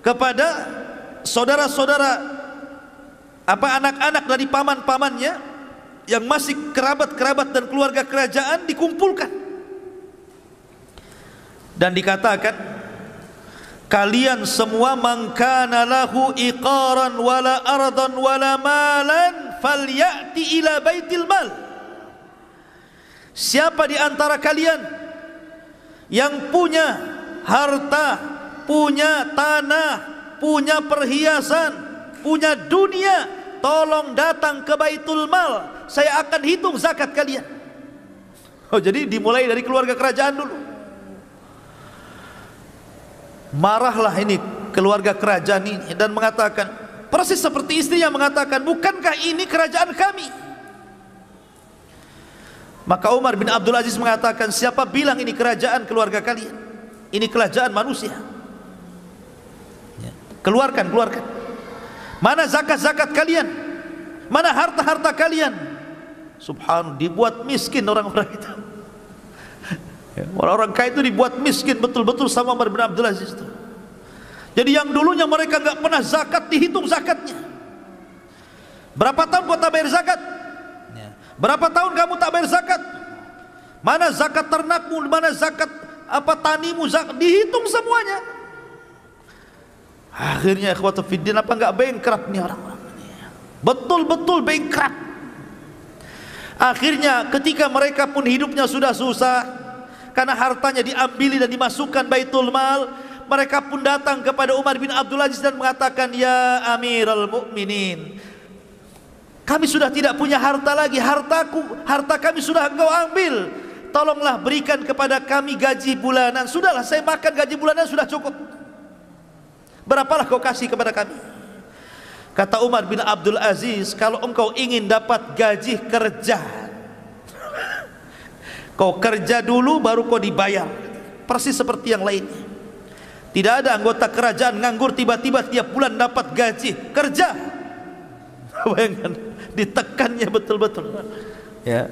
kepada saudara-saudara, anak-anak dari paman-pamannya yang masih kerabat-kerabat dan keluarga kerajaan, dikumpulkan dan dikatakan, kalian semua man kana lahu iqaran wala ardan wala malan falyati ila Baitul Mal. Siapa di antara kalian yang punya harta, punya tanah, punya perhiasan, punya dunia, tolong datang ke Baitul Mal, saya akan hitung zakat kalian. Oh, jadi dimulai dari keluarga kerajaan dulu. Marahlah ini keluarga kerajaan ini dan mengatakan, persis seperti istri yang mengatakan, bukankah ini kerajaan kami? Maka Umar bin Abdul Aziz mengatakan, siapa bilang ini kerajaan keluarga kalian? Ini kerajaan manusia. Keluarkan. Mana zakat-zakat kalian? Mana harta-harta kalian? Subhanallah, dibuat miskin orang-orang itu. Orang-orang kaya itu dibuat miskin betul-betul sama Umar bin Abdul Aziz itu. Jadi yang dulunya mereka enggak pernah zakat, dihitung zakatnya. Berapa tahun kau tak bayar zakat? Berapa tahun kamu tak bayar zakat? Mana zakat ternakmu, mana zakat tanimu, dihitung semuanya. Akhirnya ikhwatu fiddin, apa enggak bankrupt nih orang-orang? Betul-betul bankrupt. Akhirnya ketika mereka pun hidupnya sudah susah karena hartanya diambil dan dimasukkan Baitul Mal, mereka pun datang kepada Umar bin Abdul Aziz dan mengatakan, ya Amirul Mukminin, kami sudah tidak punya harta lagi, harta kami sudah engkau ambil, tolonglah berikan kepada kami gaji bulanan. Sudahlah, saya makan gaji bulanan sudah cukup, berapalah kau kasih kepada kami? Kata Umar bin Abdul Aziz, kalau engkau ingin dapat gaji, kerja. Kau kerja dulu baru kau dibayar. Persis seperti yang lainnya. Tidak ada anggota kerajaan nganggur tiba-tiba tiap bulan dapat gaji. Kerja. Bayangkan, ditekannya betul-betul. Ya.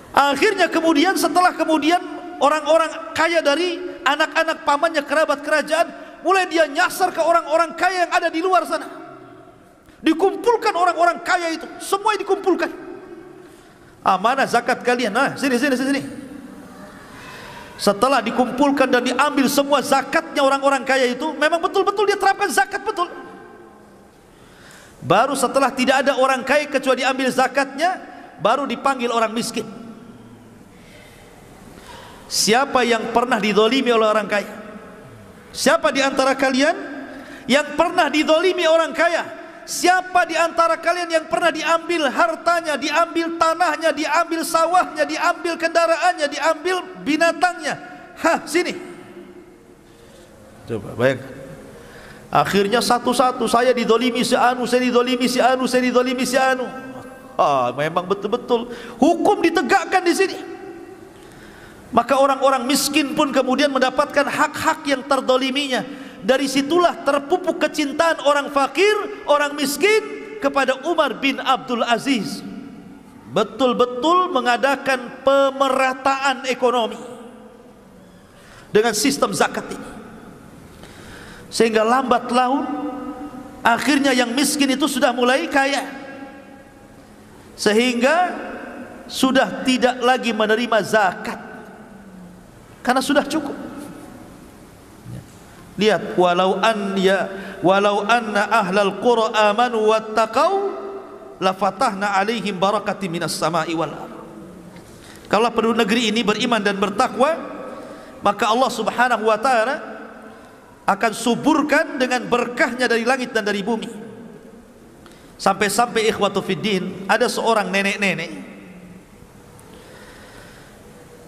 Akhirnya kemudian, setelah kemudian orang-orang kaya dari anak-anak pamannya, kerabat kerajaan, mulai dia nyasar ke orang-orang kaya yang ada di luar sana. Dikumpulkan orang-orang kaya itu, semua dikumpulkan. Mana zakat kalian? Sini. Setelah dikumpulkan dan diambil semua zakatnya orang-orang kaya itu, memang betul-betul dia terapkan zakat betul. Baru setelah tidak ada orang kaya kecuali diambil zakatnya, baru dipanggil orang miskin. Siapa yang pernah dizalimi oleh orang kaya? Siapa di antara kalian yang pernah dizalimi orang kaya? Siapa di antara kalian yang pernah diambil hartanya, diambil tanahnya, diambil sawahnya, diambil kendaraannya, diambil binatangnya? Sini. Coba bayangkan. Akhirnya satu-satu, saya dizalimi si anu, saya dizalimi si anu, saya dizalimi si anu. Memang betul-betul hukum ditegakkan di sini. Maka orang-orang miskin pun kemudian mendapatkan hak-hak yang terzaliminya. Dari situlah terpupuk kecintaan orang fakir, orang miskin kepada Umar bin Abdul Aziz. Betul-betul mengadakan pemerataan ekonomi dengan sistem zakat ini. Sehingga lambat laun akhirnya yang miskin itu sudah mulai kaya, sehingga sudah tidak lagi menerima zakat karena sudah cukup. Lihat, walau anna ahlal qura amanu wattaqau lafatahna alaihim barakatin minas sama'i wal ardh. Kalau penduduk negeri ini beriman dan bertakwa, maka Allah Subhanahu wa taala akan suburkan dengan berkahnya dari langit dan dari bumi. Sampai-sampai ikhwatu fiddin, ada seorang nenek-nenek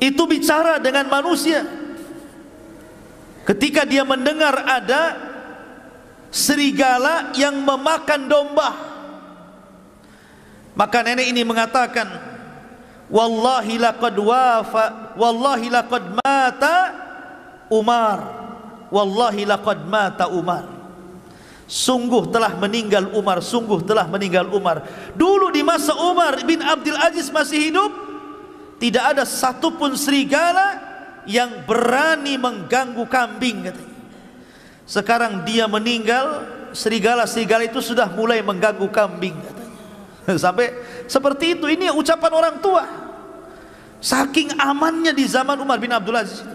itu bicara dengan manusia. Ketika dia mendengar ada serigala yang memakan domba, maka nenek ini mengatakan, wallahi laqad mata Umar, wallahi laqad mata Umar. Sungguh telah meninggal Umar, sungguh telah meninggal Umar. Dulu di masa Umar bin Abdul Aziz masih hidup, tidak ada satupun serigala yang berani mengganggu kambing, katanya. Sekarang dia meninggal, serigala-serigala itu sudah mulai mengganggu kambing, katanya. Sampai seperti itu. Ini ucapan orang tua. Saking amannya di zaman Umar bin Abdul Aziz.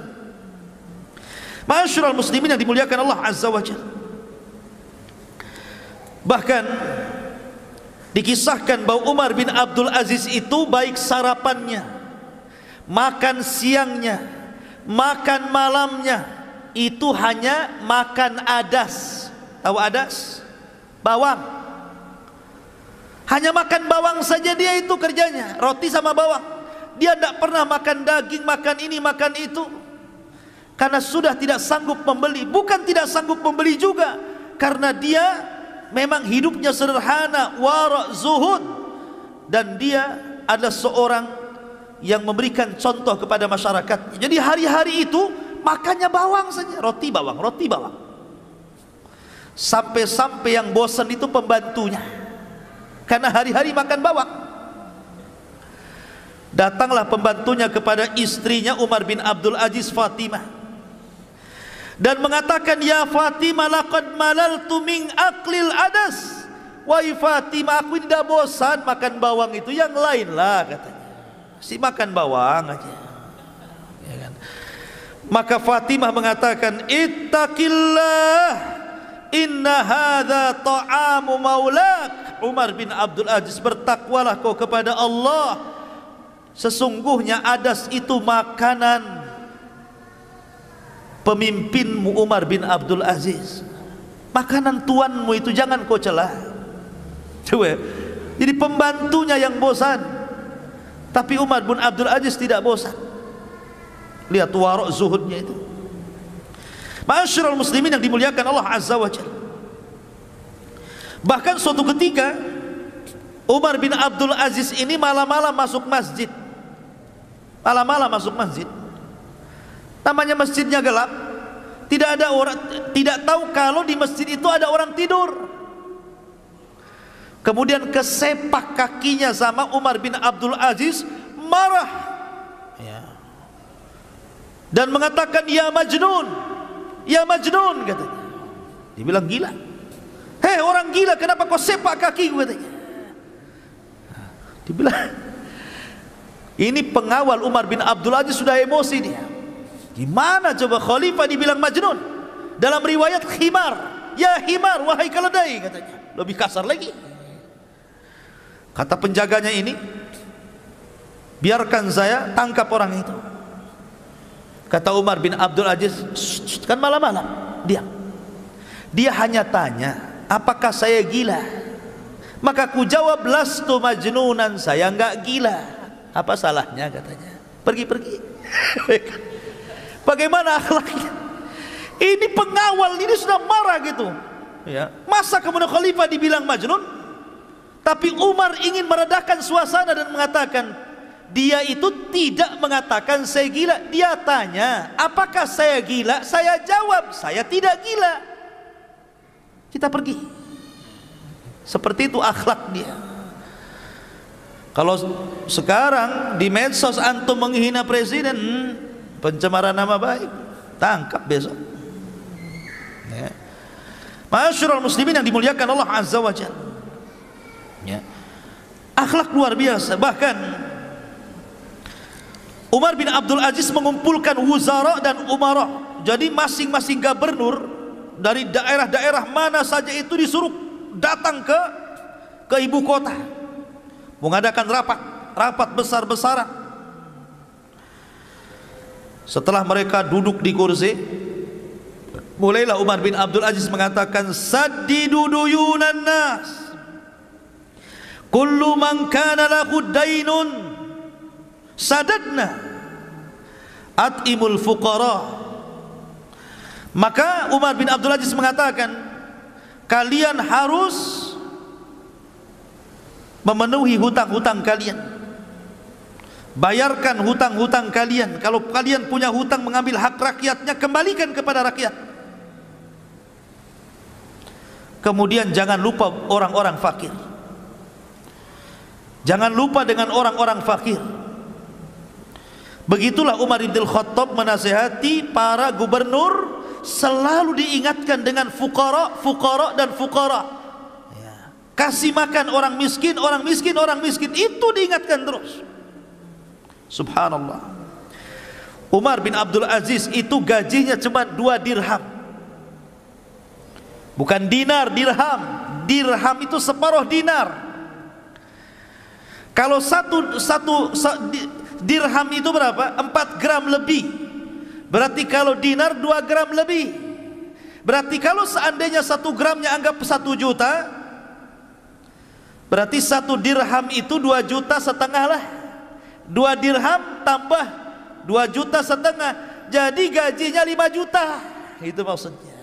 Ma'asyiral muslimin yang dimuliakan Allah Azza wa Jalla. Bahkan dikisahkan bahwa Umar bin Abdul Aziz itu baik sarapannya, makan siangnya, makan malamnya itu hanya makan adas. Tahu adas? Bawang. Hanya makan bawang saja dia itu kerjanya, roti sama bawang. Dia tidak pernah makan daging, makan ini, makan itu, karena sudah tidak sanggup membeli. Bukan tidak sanggup membeli juga, karena dia memang hidupnya sederhana, wara' zuhud, dan dia adalah seorang yang memberikan contoh kepada masyarakat. Jadi hari-hari itu makannya bawang saja, roti bawang, roti bawang. Sampai-sampai yang bosan itu pembantunya, karena hari-hari makan bawang. Datanglah pembantunya kepada istrinya Umar bin Abdul Aziz, Fatimah, dan mengatakan, ya Fatimah, laqad malaltu min aklil adas. Wahai Fatimah, aku tidak bosan makan bawang itu, yang lain lah katanya. Si makan bawang aja, ya kan? Maka Fatimah mengatakan, ittaqillah, inna hadza ta'amu maulak. Umar bin Abdul Aziz, bertakwalah kau kepada Allah, sesungguhnya adas itu makanan pemimpinmu Umar bin Abdul Aziz, makanan tuanmu itu, jangan kau celah. Coba, jadi pembantunya yang bosan, tapi Umar bin Abdul Aziz tidak bosan. Lihat warok zuhudnya itu. Ma'asyiral muslimin yang dimuliakan Allah Azza wa Jalla. Bahkan suatu ketika Umar bin Abdul Aziz ini malam-malam masuk masjid. Malam-malam masuk masjid. Namanya masjidnya gelap, tidak ada orang, tidak tahu kalau di masjid itu ada orang tidur. Kemudian kesepak kakinya sama Umar bin Abdul Aziz, marah, ya, dan mengatakan, ya Majnun, ya Majnun, katanya. Dibilang gila. Hei orang gila, kenapa kau sepak kaki, katanya. Dibilang, ini pengawal Umar bin Abdul Aziz sudah emosi dia. Gimana coba khalifah dibilang Majnun? Dalam riwayat khimar, ya himar, wahai keledai, katanya. Lebih kasar lagi. Kata penjaganya ini, biarkan saya tangkap orang itu. Kata Umar bin Abdul Aziz, kan malam-malam, diam. Dia hanya tanya, apakah saya gila? Maka ku jawab, lastu majnunan, saya enggak gila. Apa salahnya, katanya. Pergi-pergi. Bagaimana akhlaknya? Ini pengawal ini sudah marah gitu, ya. Masa kemudian khalifah dibilang Majnun? Tapi Umar ingin meredakan suasana dan mengatakan, dia itu tidak mengatakan saya gila. Dia tanya, apakah saya gila? Saya jawab, saya tidak gila. Kita pergi. Seperti itu akhlak dia. Kalau sekarang di medsos antum menghina presiden, pencemaran nama baik, tangkap besok, ya. Ma'asyiral muslimin yang dimuliakan Allah Azza wa Jalla, ya. Akhlak luar biasa. Bahkan Umar bin Abdul Aziz mengumpulkan wuzara dan umara. Jadi masing-masing gubernur dari daerah-daerah mana saja itu disuruh datang ke ibu kota, mengadakan rapat besar-besaran. Setelah mereka duduk di kursi, mulailah Umar bin Abdul Aziz mengatakan, saddidu duyunan nas, kullu man kana lahu dainun sadadna, at'imul fuqara. Maka Umar bin Abdul Aziz mengatakan, kalian harus memenuhi hutang-hutang kalian, bayarkan hutang-hutang kalian. Kalau kalian punya hutang mengambil hak rakyatnya, kembalikan kepada rakyat. Kemudian jangan lupa orang-orang fakir, jangan lupa dengan orang-orang fakir. Begitulah Umar bin Khattab menasihati para gubernur, selalu diingatkan dengan fuqara, fuqara dan fuqara, ya. Kasih makan orang miskin, orang miskin, orang miskin, itu diingatkan terus. Subhanallah. Umar bin Abdul Aziz itu gajinya cuma 2 dirham, bukan dinar, dirham. Dirham itu separuh dinar. Kalau satu dirham itu berapa? 4 gram lebih. Berarti kalau dinar 2 gram lebih. Berarti kalau seandainya 1 gramnya anggap 1 juta, berarti 1 dirham itu 2,5 juta lah. 2 dirham tambah 2,5 juta, jadi gajinya 5 juta. Itu maksudnya.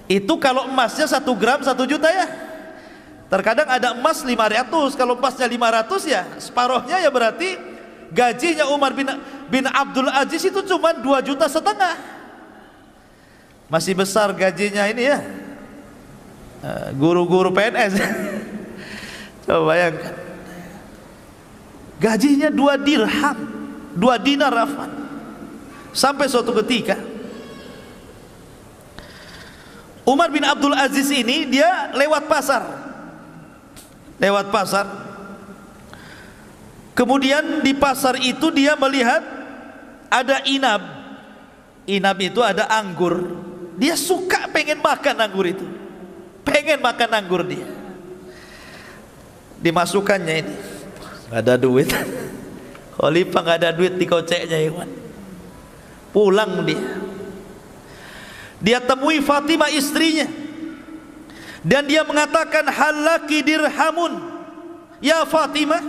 Itu kalau emasnya 1 gram 1 juta ya. Terkadang ada emas 500, kalau emasnya 500 ya separuhnya ya berarti Gajinya Umar bin Abdul Aziz itu cuma 2,5 juta. Masih besar gajinya ini ya, guru-guru PNS. Coba bayangkan, gajinya 2 dirham, 2 dinar afwan. Sampai suatu ketika Umar bin Abdul Aziz ini dia lewat pasar. Kemudian di pasar itu dia melihat ada inab. Inab itu ada anggur. Dia suka pengen makan anggur itu. Pengen makan anggur dia. Dimasukkannya ini. Gak ada duit. Khalifah gak ada duit, dikoceknya Iwan. Pulang dia. Dia temui Fatimah istrinya. Dan dia mengatakan, halaki dirhamun. Ya Fatimah,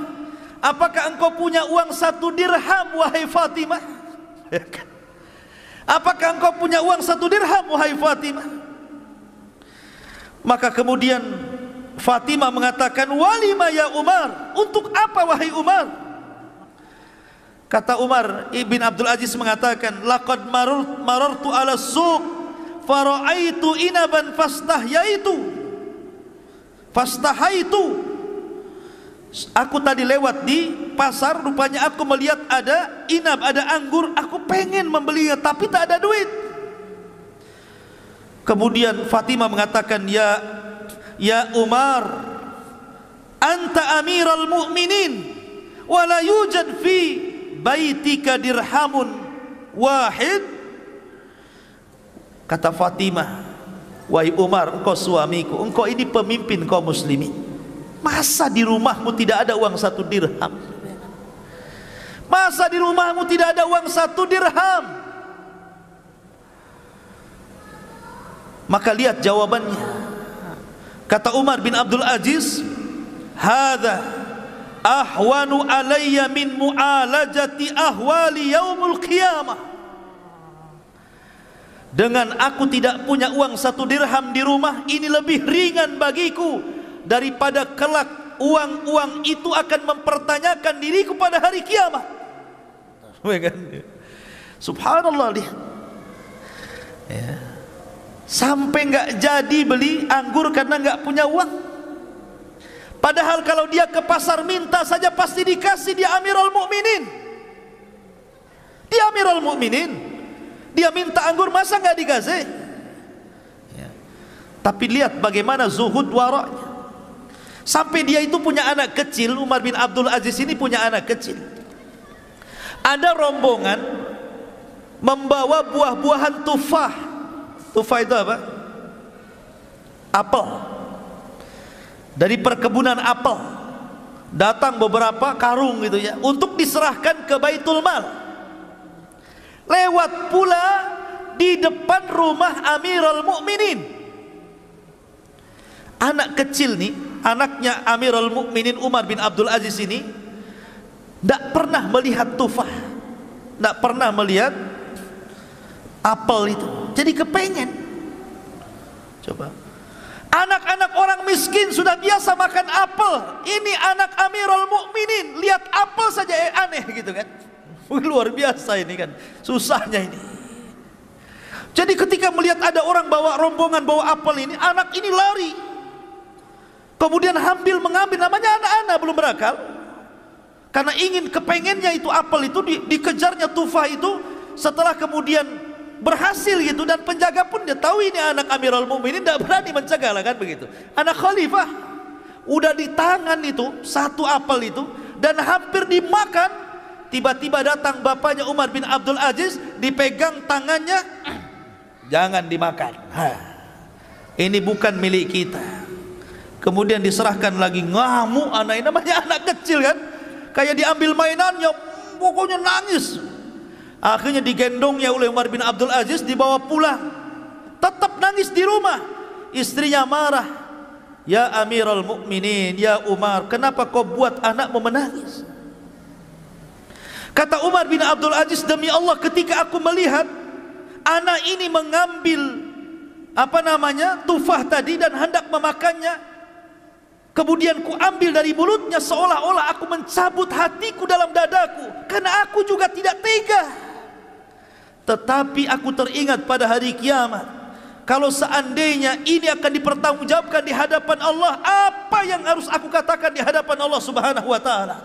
apakah engkau punya uang 1 dirham wahai Fatimah? Apakah engkau punya uang 1 dirham wahai Fatimah? Maka kemudian Fatimah mengatakan, walima ya Umar, untuk apa wahai Umar? Kata Umar ibn Abdul Aziz mengatakan, laqad marartu ala suq fara'aitu inaban fastahaitu. Aku tadi lewat di pasar, rupanya aku melihat ada inab, ada anggur, aku pengen membelinya tapi tak ada duit. Kemudian Fatimah mengatakan, ya Umar, anta amiral mu'minin wa la yujad fi baitika dirhamun wahid. Kata Fatimah, wahai Umar, engkau suamiku, engkau ini pemimpin kaum muslimin, masa di rumahmu tidak ada uang 1 dirham? Masa di rumahmu tidak ada uang 1 dirham? Maka lihat jawabannya. Kata Umar bin Abdul Aziz, hadza ahwanu alayya min mu'alajati ahwali yaumul qiyamah. Dengan aku tidak punya uang 1 dirham di rumah, ini lebih ringan bagiku daripada kelak uang-uang itu akan mempertanyakan diriku pada hari kiamat. Subhanallah, lihat ya. Sampai enggak jadi beli anggur karena enggak punya uang. Padahal kalau dia ke pasar minta saja pasti dikasih. Dia Amirul Mukminin. Dia Amirul Mukminin. Dia minta anggur masa enggak dikasih ya. Tapi lihat bagaimana zuhud waraknya. Sampai dia itu punya anak kecil. Umar bin Abdul Aziz ini punya anak kecil. Ada rombongan membawa buah-buahan tufah. Tufah itu apa? Apel. Dari perkebunan apel datang beberapa karung gitu ya, untuk diserahkan ke Baitul Mal. Lewat pula di depan rumah Amirul Mukminin. Anak kecil nih, anaknya Amirul Mukminin Umar bin Abdul Aziz ini tidak pernah melihat tufah, tidak pernah melihat apel itu. Jadi kepengen. Coba, anak-anak orang miskin sudah biasa makan apel, ini anak Amirul Mukminin lihat apel saja aneh gitu kan. Luar biasa ini kan, susahnya ini. Jadi ketika melihat ada orang bawa rombongan bawa apel ini, anak ini lari, kemudian mengambil, namanya anak-anak belum berakal, karena ingin kepengennya itu apel itu, dikejarnya tufah itu. Setelah kemudian berhasil gitu, dan penjaga pun dia tahu ini anak Amirul Mukminin, tidak berani mencegah lah kan begitu. Anak khalifah udah di tangan itu 1 apel itu dan hampir dimakan. Tiba-tiba datang bapaknya Umar bin Abdul Aziz, dipegang tangannya, jangan dimakan, ini bukan milik kita. Kemudian diserahkan lagi, ngamuk anak ini, namanya anak kecil kan, kayak diambil mainannya, pokoknya nangis. Akhirnya digendongnya oleh Umar bin Abdul Aziz, dibawa pulang, tetap nangis di rumah. Istrinya marah, ya Amirul Mukminin, ya Umar, kenapa kau buat anakmu menangis? Kata Umar bin Abdul Aziz, demi Allah, ketika aku melihat anak ini mengambil tufah tadi dan hendak memakannya, Kemudian ku ambil dari mulutnya seolah-olah aku mencabut hatiku dalam dadaku, karena aku juga tidak tega. Tetapi aku teringat pada hari kiamat, kalau seandainya ini akan dipertanggungjawabkan di hadapan Allah, apa yang harus aku katakan di hadapan Allah Subhanahu wa taala?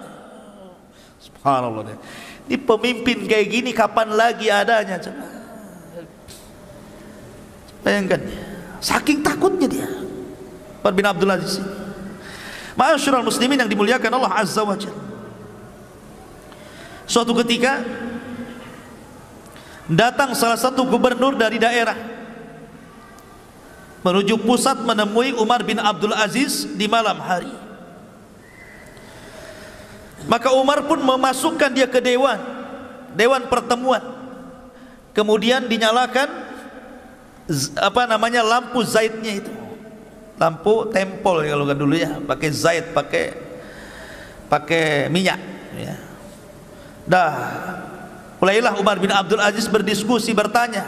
Subhanallah. Ini pemimpin kayak gini kapan lagi adanya, coba. Bayangkan, saking takutnya dia, Umar bin Abdul Aziz. Ma'asyiral muslimin yang dimuliakan Allah Azza wa Jalla. Suatu ketika datang salah satu gubernur dari daerah menuju pusat menemui Umar bin Abdul Aziz di malam hari. Maka Umar pun memasukkan dia ke dewan pertemuan. Kemudian dinyalakan lampu zaitnya itu. Lampu tempol kalau kan dulu ya, pakai zait, pakai minyak ya. Dah mulailah Umar bin Abdul Aziz berdiskusi, bertanya,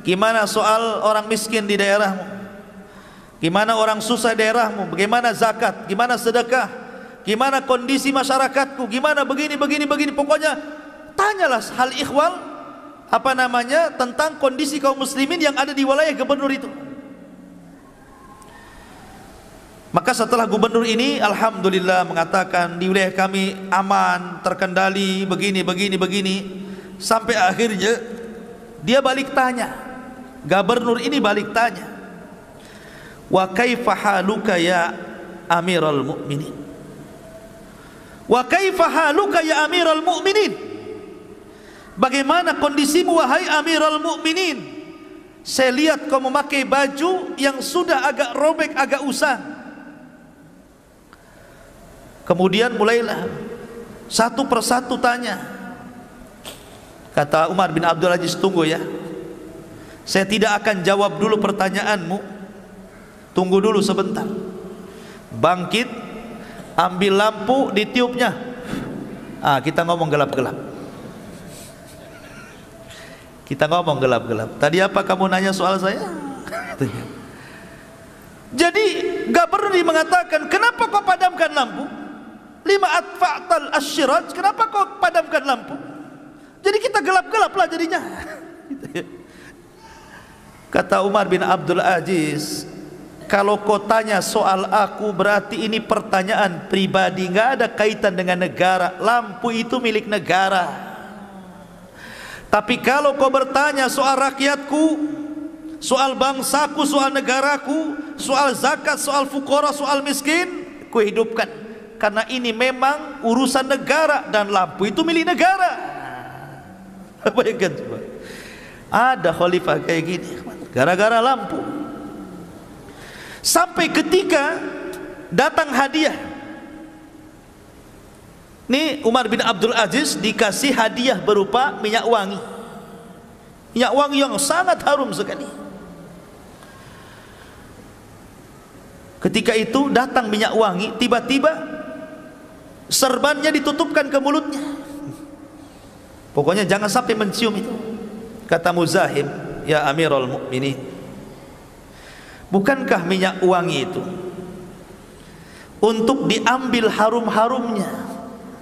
gimana soal orang miskin di daerahmu, gimana orang susah di daerahmu, bagaimana zakat, gimana sedekah, gimana kondisi masyarakatku, gimana begini, pokoknya tanyalah hal ikhwal tentang kondisi kaum muslimin yang ada di wilayah gubernur itu. Maka setelah gubernur ini alhamdulillah mengatakan di wilayah kami aman, terkendali, begini, sampai akhirnya dia balik tanya, gubernur ini balik tanya, wa kaifa haluka ya amiral mu'minin, wa kaifa haluka ya amiral mu'minin, bagaimana kondisimu wahai amiral mu'minin? Saya lihat kau memakai baju yang sudah agak robek, agak usang. Kemudian mulailah satu persatu tanya. Kata Umar bin Abdul Aziz, tunggu ya, saya tidak akan jawab dulu pertanyaanmu, tunggu dulu sebentar. Bangkit, ambil lampu, ditiupnya. Kita ngomong gelap-gelap. Tadi apa kamu nanya soal saya? Jadi gubernur mengatakan, kenapa kau padamkan lampu? Lima atfa'tal asyiraj, kenapa kau padamkan lampu? Jadi kita gelap-gelap lah jadinya. Kata Umar bin Abdul Aziz, kalau kau tanya soal aku, berarti ini pertanyaan pribadi, nggak ada kaitan dengan negara. Lampu itu milik negara. Tapi kalau kau bertanya soal rakyatku, soal bangsaku, soal negaraku, soal zakat, soal fuqara, soal miskin, ku hidupkan. Karena ini memang urusan negara dan lampu itu milik negara. Bayangkan coba, ada khalifah kayak gini gara-gara lampu. Sampai ketika datang hadiah. Nih Umar bin Abdul Aziz dikasih hadiah berupa minyak wangi. Minyak wangi yang sangat harum sekali. Ketika itu datang minyak wangi, tiba-tiba serbannya ditutupkan ke mulutnya. Pokoknya jangan sampai mencium itu. Kata Muzahim, ya Amirul Mukminin, bukankah minyak wangi itu untuk diambil harum-harumnya?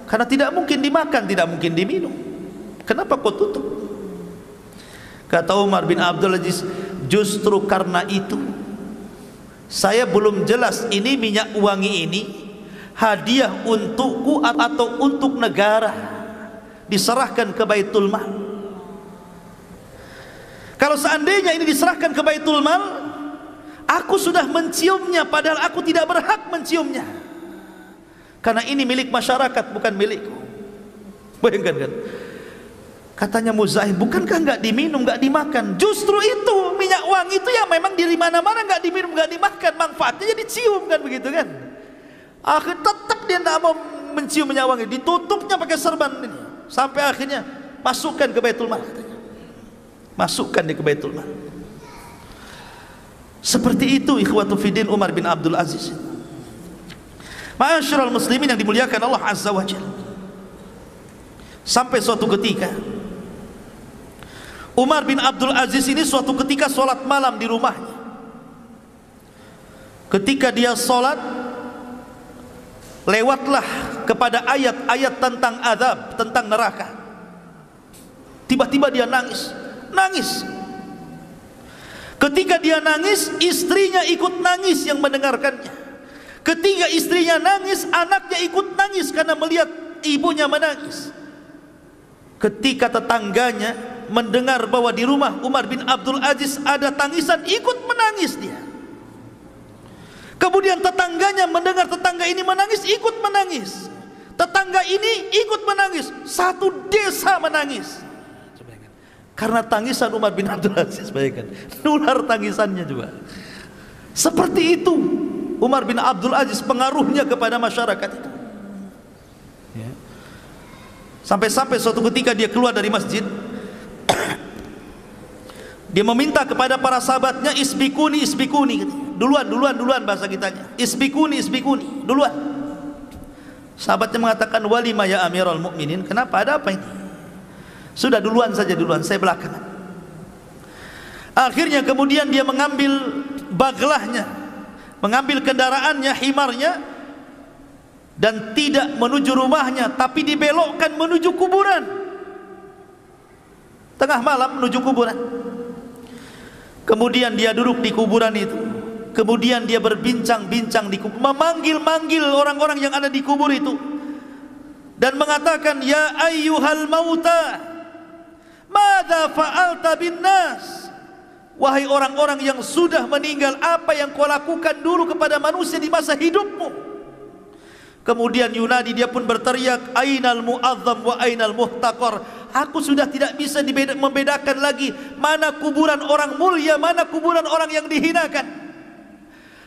Karena tidak mungkin dimakan, tidak mungkin diminum. Kenapa kau tutup? Kata Umar bin Abdul Aziz, justru karena itu saya belum jelas ini minyak wangi ini hadiah untukku atau untuk negara, diserahkan ke Baitul Mal. Kalau seandainya ini diserahkan ke Baitul Mal, aku sudah menciumnya padahal aku tidak berhak menciumnya, karena ini milik masyarakat, bukan milikku. Bayangkan kan? Katanya Muzahim, bukankah nggak diminum, nggak dimakan? Justru itu minyak wangi itu yang memang di mana-mana nggak diminum, nggak dimakan, manfaatnya jadi cium kan, begitu kan? Akhir tetap dia tidak mau mencium minyak wangi, ditutupnya pakai serban ini, sampai akhirnya masukkan ke Baitul Mal, katanya. Masukkan dia ke Baitul Mal. Seperti itu ikhwatu fiddin Umar bin Abdul Aziz. Ma'asyiral muslimin yang dimuliakan Allah Azza wa Jalla. Sampai suatu ketika Umar bin Abdul Aziz ini suatu ketika sholat malam di rumahnya. Ketika dia sholat, lewatlah kepada ayat-ayat tentang azab, tentang neraka. Tiba-tiba dia nangis. Ketika dia nangis, istrinya ikut nangis yang mendengarkannya. Ketika istrinya nangis, anaknya ikut nangis karena melihat ibunya menangis. Ketika tetangganya mendengar bahwa di rumah Umar bin Abdul Aziz ada tangisan, ikut menangis dia. Kemudian tetangganya mendengar tetangga ini menangis, ikut menangis. Tetangga ini ikut menangis. Satu desa menangis karena tangisan Umar bin Abdul Aziz. Bayangkan, nular tangisannya juga. Seperti itu Umar bin Abdul Aziz pengaruhnya kepada masyarakat itu. Ya. Sampai-sampai suatu ketika dia keluar dari masjid, dia meminta kepada para sahabatnya, isbikuni, duluan bahasa kitanya, isbikuni, duluan. Sahabatnya mengatakan, walima ya Amirul Mukminin, kenapa, ada apa ini? Sudah duluan saja, saya belakangan. Akhirnya kemudian dia mengambil baglahnya, mengambil kendaraannya, himarnya, dan tidak menuju rumahnya, tapi dibelokkan menuju kuburan. Tengah malam menuju kuburan. Kemudian dia duduk di kuburan itu. Kemudian dia berbincang-bincang di kubur, memanggil-manggil orang-orang yang ada di kubur itu, dan mengatakan, ya ayyuhal mauta, madza fa'alta bin nas? Wahai orang-orang yang sudah meninggal, apa yang kau lakukan dulu kepada manusia di masa hidupmu? Kemudian yunadi, dia pun berteriak, ainal mu'azzam wa ainal muhtaqar. Aku sudah tidak bisa membedakan lagi mana kuburan orang mulia, mana kuburan orang yang dihinakan.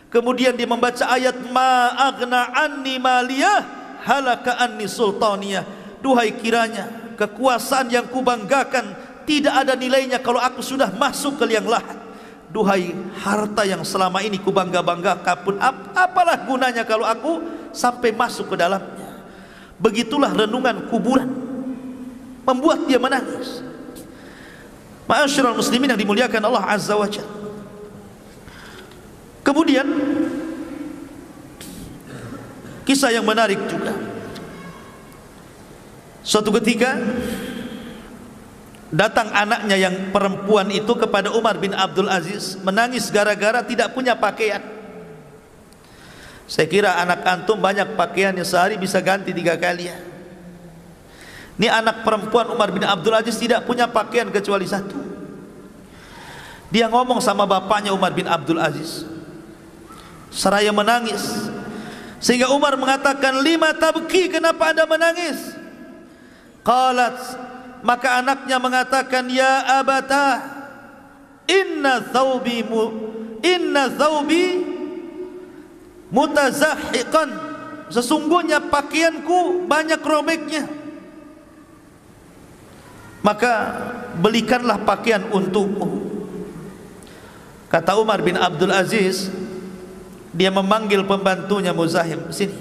Kemudian dia membaca ayat, ma aghna anni maliyah halaka anni sultaniyah. Duhai kiranya kekuasaan yang kubanggakan tidak ada nilainya kalau aku sudah masuk ke liang lahat. Duhai harta yang selama ini kubangga-banggakan pun, apalah gunanya kalau aku sampai masuk ke dalamnya. Begitulah renungan kuburan membuat dia menangis. Ma'asyiral muslimin yang dimuliakan Allah Azza wa Jalla. Kemudian kisah yang menarik juga. Suatu ketika datang anaknya yang perempuan itu kepada Umar bin Abdul Aziz, menangis gara-gara tidak punya pakaian. Saya kira anak antum banyak pakaiannya, sehari bisa ganti 3 kali ya. Ini anak perempuan Umar bin Abdul Aziz tidak punya pakaian kecuali satu. Dia ngomong sama bapaknya Umar bin Abdul Aziz seraya menangis, sehingga Umar mengatakan, lima tabki, kenapa anda menangis? Qalat, maka anaknya mengatakan, ya abata, inna thawbi mutazahiqan, sesungguhnya pakaianku banyak robeknya, maka belikanlah pakaian untukmu. Kata Umar bin Abdul Aziz, dia memanggil pembantunya, Muzahim, sini,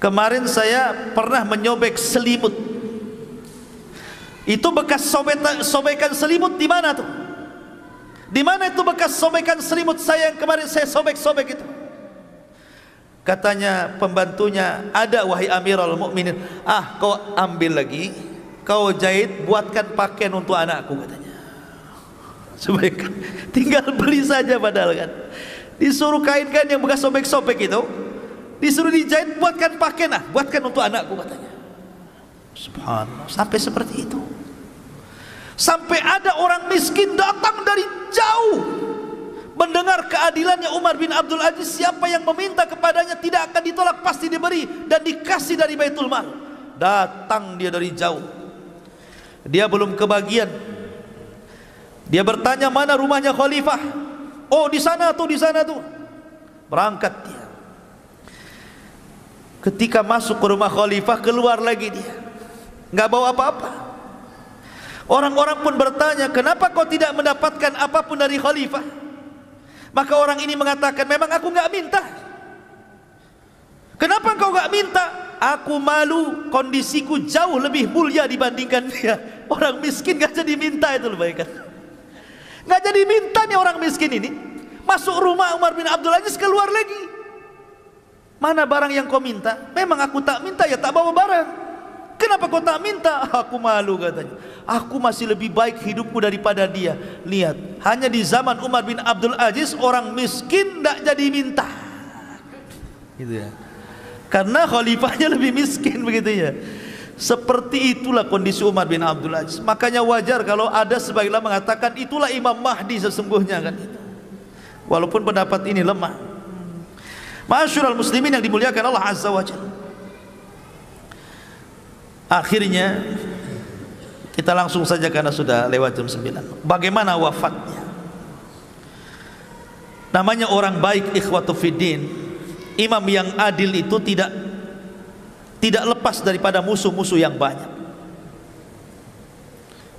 kemarin saya pernah menyobek selimut. Itu bekas sobekan selimut di mana tuh? Di mana itu bekas sobekan selimut saya yang kemarin saya sobek-sobek itu? Katanya pembantunya, ada wahai Amirul Mukminin. Ah, kau ambil lagi, kau jahit, buatkan pakaian untuk anakku, katanya. Sobek, tinggal beli saja padahal kan. Disuruh kain-kain yang bekas sobek-sobek itu, disuruh dijahit, buatkan pakaian, buatkan untuk anakku, katanya. Subhanallah, sampai seperti itu. Sampai ada orang miskin datang dari jauh mendengar keadilannya Umar bin Abdul Aziz. Siapa yang meminta kepadanya tidak akan ditolak, pasti diberi dan dikasih dari Baitul Mal. Datang dia dari jauh, dia belum kebagian. Dia bertanya, mana rumahnya khalifah? Oh, di sana tuh, di sana tuh. Berangkat dia. Ketika masuk ke rumah khalifah, keluar lagi dia, nggak bawa apa-apa. Orang-orang pun bertanya, kenapa kau tidak mendapatkan apapun dari khalifah? Maka orang ini mengatakan, memang aku nggak minta. Kenapa engkau nggak minta? Aku malu, kondisiku jauh lebih mulia dibandingkan dia. Orang miskin nggak jadi minta, itu loh, bayangkan. Nggak jadi minta nih orang miskin ini. Masuk rumah Umar bin Abdul Aziz, keluar lagi. Mana barang yang kau minta? Memang aku tak minta, ya tak bawa barang. Kenapa kau tak minta? Aku malu katanya. Aku masih lebih baik hidupku daripada dia. Lihat, hanya di zaman Umar bin Abdul Aziz orang miskin tak jadi minta. Gitu ya. Karena khalifahnya lebih miskin begitu ya. Seperti itulah kondisi Umar bin Abdul Aziz. Makanya wajar kalau ada sebagian mengatakan itulah Imam Mahdi sesungguhnya kan itu. Walaupun pendapat ini lemah. Ma'asyiral muslimin yang dimuliakan Allah Azza wa Jalla. Akhirnya kita langsung saja karena sudah lewat jam 9. Bagaimana wafatnya? Namanya orang baik, ikhwatu fiddin. Imam yang adil itu tidak lepas daripada musuh-musuh yang banyak.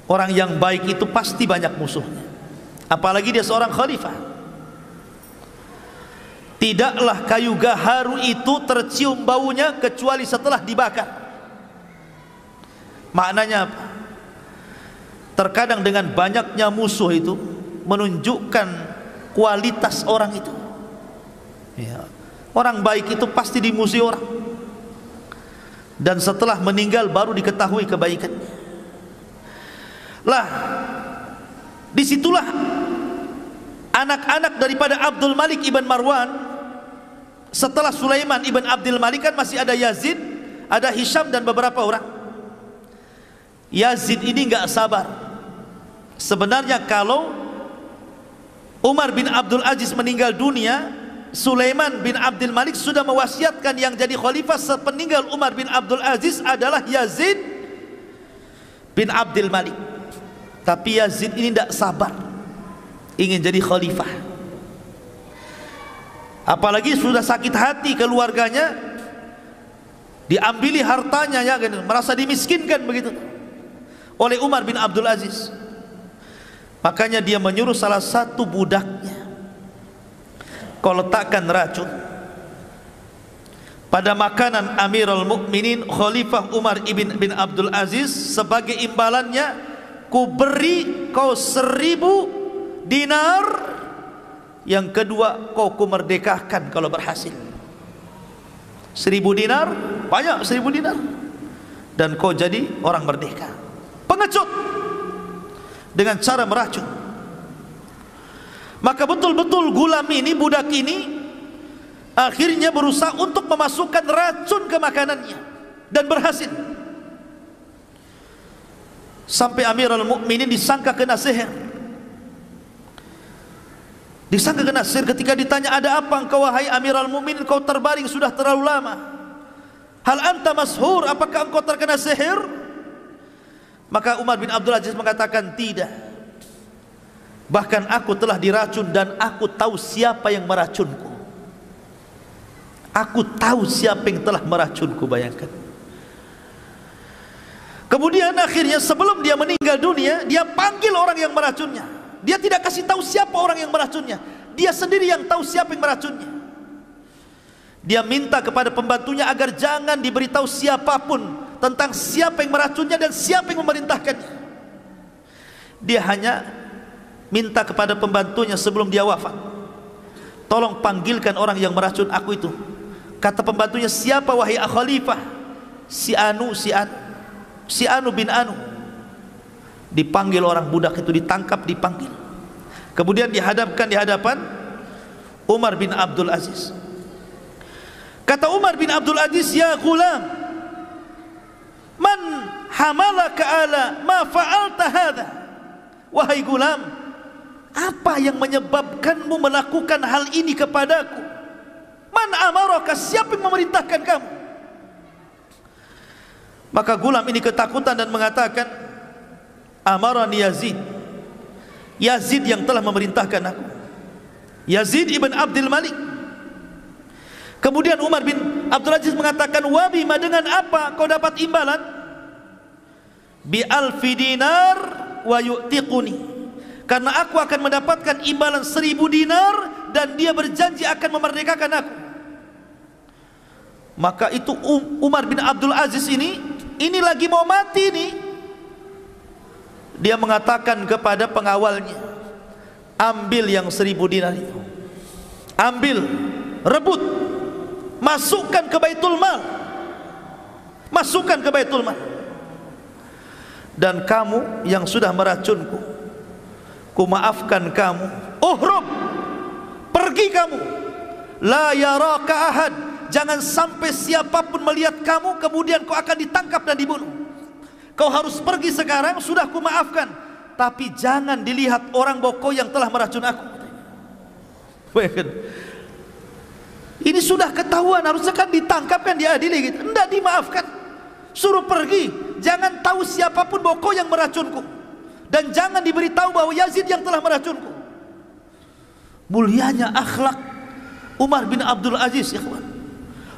Orang yang baik itu pasti banyak musuhnya. Apalagi dia seorang khalifah. Tidaklah kayu gaharu itu tercium baunya kecuali setelah dibakar. Maknanya apa? Terkadang dengan banyaknya musuh itu menunjukkan kualitas orang itu. Ya. Orang baik itu pasti dimusuhi orang. Dan setelah meninggal baru diketahui kebaikannya. Lah, disitulah anak-anak daripada Abdul Malik ibn Marwan. Setelah Sulaiman ibn Abdul Malik kan masih ada Yazid, ada Hisham dan beberapa orang. Yazid ini enggak sabar. Sebenarnya kalau Umar bin Abdul Aziz meninggal dunia, Sulaiman bin Abdul Malik sudah mewasiatkan yang jadi khalifah sepeninggal Umar bin Abdul Aziz adalah Yazid bin Abdul Malik. Tapi Yazid ini tidak sabar, ingin jadi khalifah. Apalagi sudah sakit hati keluarganya, diambili hartanya, ya, merasa dimiskinkan begitu oleh Umar bin Abdul Aziz. Makanya dia menyuruh salah satu budaknya, kau letakkan racun pada makanan Amirul Mukminin Khalifah Umar bin Abdul Aziz. Sebagai imbalannya, ku beri kau 1000 dinar. Yang kedua, kau ku merdekakan kalau berhasil. 1000 dinar, banyak 1000 dinar. Dan kau jadi orang merdeka. Pengecut dengan cara meracun. Maka betul-betul gulam ini, budak ini akhirnya berusaha untuk memasukkan racun ke makanannya dan berhasil. Sampai Amirul Mukminin disangka kena sihir. Disangka kena sihir. Ketika ditanya, ada apa engkau wahai Amirul Mukminin, kau terbaring sudah terlalu lama. Hal anta mashur, apakah engkau terkena sihir? Maka Umar bin Abdul Aziz mengatakan, tidak. Bahkan aku telah diracun dan aku tahu siapa yang meracunku. Aku tahu siapa yang telah meracunku, bayangkan. Kemudian akhirnya sebelum dia meninggal dunia, dia panggil orang yang meracunnya. Dia tidak kasih tahu siapa orang yang meracunnya. Dia sendiri yang tahu siapa yang meracunnya. Dia minta kepada pembantunya agar jangan diberitahu siapapun tentang siapa yang meracunnya dan siapa yang memerintahkannya. Dia hanya minta kepada pembantunya sebelum dia wafat, tolong panggilkan orang yang meracun aku itu. Kata pembantunya, siapa wahai khalifah? Si Anu bin Anu. Dipanggil orang budak itu, ditangkap, dipanggil. Kemudian dihadapkan di hadapan Umar bin Abdul Aziz. Kata Umar bin Abdul Aziz, ya ghulam, man hamalaka ala ma fa'alta hadha? Wahai gulam, apa yang menyebabkanmu melakukan hal ini kepadaku? Man amaraka, siapa yang memerintahkan kamu? Maka gulam ini ketakutan dan mengatakan, amarani Yazid. Yazid yang telah memerintahkan aku. Yazid ibn Abdul Malik. Kemudian Umar bin Abdul Aziz mengatakan, wa bima, dengan apa kau dapat imbalan? Bi alfi dinar wa yu'tiquni, karena aku akan mendapatkan imbalan 1000 dinar dan dia berjanji akan memerdekakan aku. Maka itu Umar bin Abdul Aziz ini lagi mau mati nih. Dia mengatakan kepada pengawalnya, ambil yang 1000 dinar itu, ambil, rebut, masukkan ke Baitul Mal, masukkan ke Baitul Mal. Dan kamu yang sudah meracunku, ku maafkan kamu. Uhrub, pergi kamu. La yaraka ahad, jangan sampai siapapun melihat kamu kemudian kau akan ditangkap dan dibunuh. Kau harus pergi sekarang, sudah ku maafkan, tapi jangan dilihat orang boko yang telah meracun aku. Ini sudah ketahuan, harusnya kan ditangkap, kan diadili gitu. Tidak, dimaafkan, suruh pergi. Jangan tahu siapapun boko yang meracunku, dan jangan diberitahu bahwa Yazid yang telah meracunku. Mulianya akhlak Umar bin Abdul Aziz, ya kawan.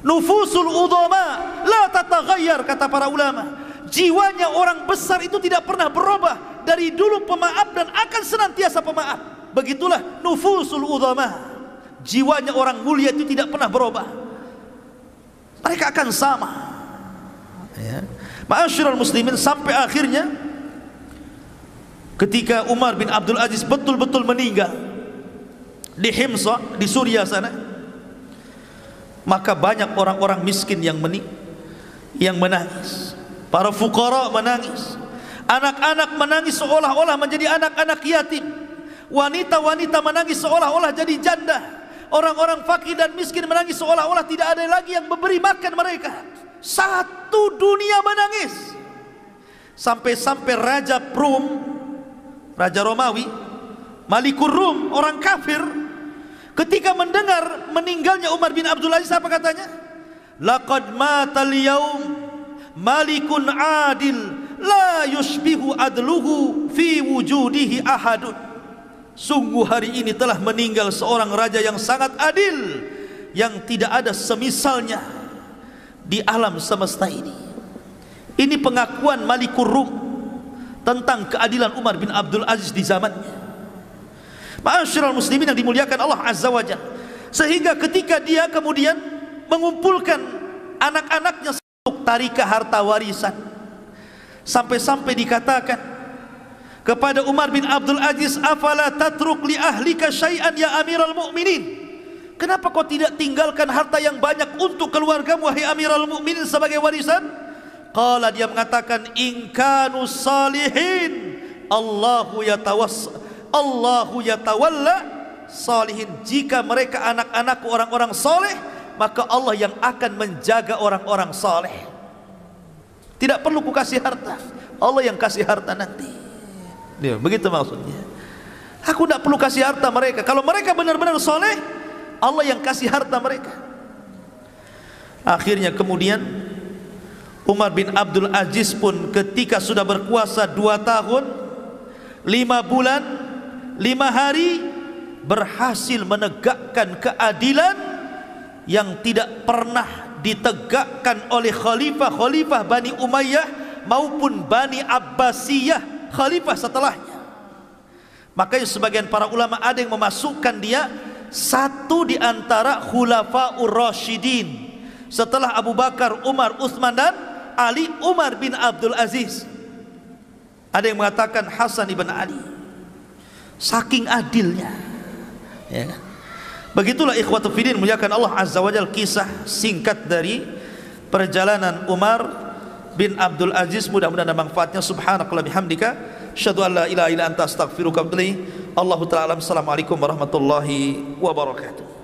Nufusul udhama la tataghayyar, kata para ulama. Jiwanya orang besar itu tidak pernah berubah, dari dulu pemaaf dan akan senantiasa pemaaf. Begitulah nufusul udhama. Jiwanya orang mulia itu tidak pernah berubah, mereka akan sama, ya. Ma'asyiral muslimin, sampai akhirnya ketika Umar bin Abdul Aziz betul-betul meninggal di Himsa, di Suriah sana, maka banyak orang-orang miskin yang menangis. Para fuqara menangis, anak-anak menangis seolah-olah menjadi anak-anak yatim, wanita-wanita menangis seolah-olah jadi janda, orang-orang fakir dan miskin menangis seolah-olah tidak ada lagi yang memberi makan mereka. Satu dunia menangis. Sampai-sampai Raja Rum, Raja Romawi, Malikur Rum, orang kafir, ketika mendengar meninggalnya Umar bin Abdul Aziz, apa katanya? Laqad matal yaum malikun adil la yushbihu adluhu fi wujudihi ahadun. Sungguh hari ini telah meninggal seorang raja yang sangat adil, yang tidak ada semisalnya di alam semesta ini. Ini pengakuan Malikur Rum tentang keadilan Umar bin Abdul Aziz di zamannya. Ma'asyiral muslimin yang dimuliakan Allah Azza wa Jalla. Sehingga ketika dia kemudian mengumpulkan anak-anaknya untuk tarikah harta warisan, sampai-sampai dikatakan kepada Umar bin Abdul Aziz, afala tatruk li ahlika syai'an ya Amiral Mukminin, kenapa kau tidak tinggalkan harta yang banyak untuk keluargamu wahai Amiral Mukminin sebagai warisan? Qala, dia mengatakan, in kanu salihin Allahu yatawalla salihin, jika mereka anak-anakku orang-orang saleh, maka Allah yang akan menjaga orang-orang saleh. Tidak perlu ku kasih harta, Allah yang kasih harta nanti. Dia, begitu maksudnya. Aku tidak perlu kasih harta mereka. Kalau mereka benar-benar soleh, Allah yang kasih harta mereka. Akhirnya kemudian Umar bin Abdul Aziz pun ketika sudah berkuasa 2 tahun 5 bulan 5 hari, berhasil menegakkan keadilan yang tidak pernah ditegakkan oleh khalifah-khalifah Bani Umayyah maupun Bani Abbasiyah, khalifah setelahnya. Makanya sebagian para ulama ada yang memasukkan dia satu di antara khulafaur rasyidin setelah Abu Bakar, Umar, Utsman dan Ali, Umar bin Abdul Aziz. Ada yang mengatakan Hasan ibn Ali, saking adilnya, ya. Begitulah ikhwatu fiddin muliakan Allah Azza wa Jalla, kisah singkat dari perjalanan Umar bin Abdul Aziz. Mudah-mudahan ada manfaatnya. Subhanakallah bihamdika, asyhadu an la ilaha illa anta, astaghfiruka wa atubu ilaik. Allahu ta'ala alam. Assalamualaikum warahmatullahi wabarakatuh.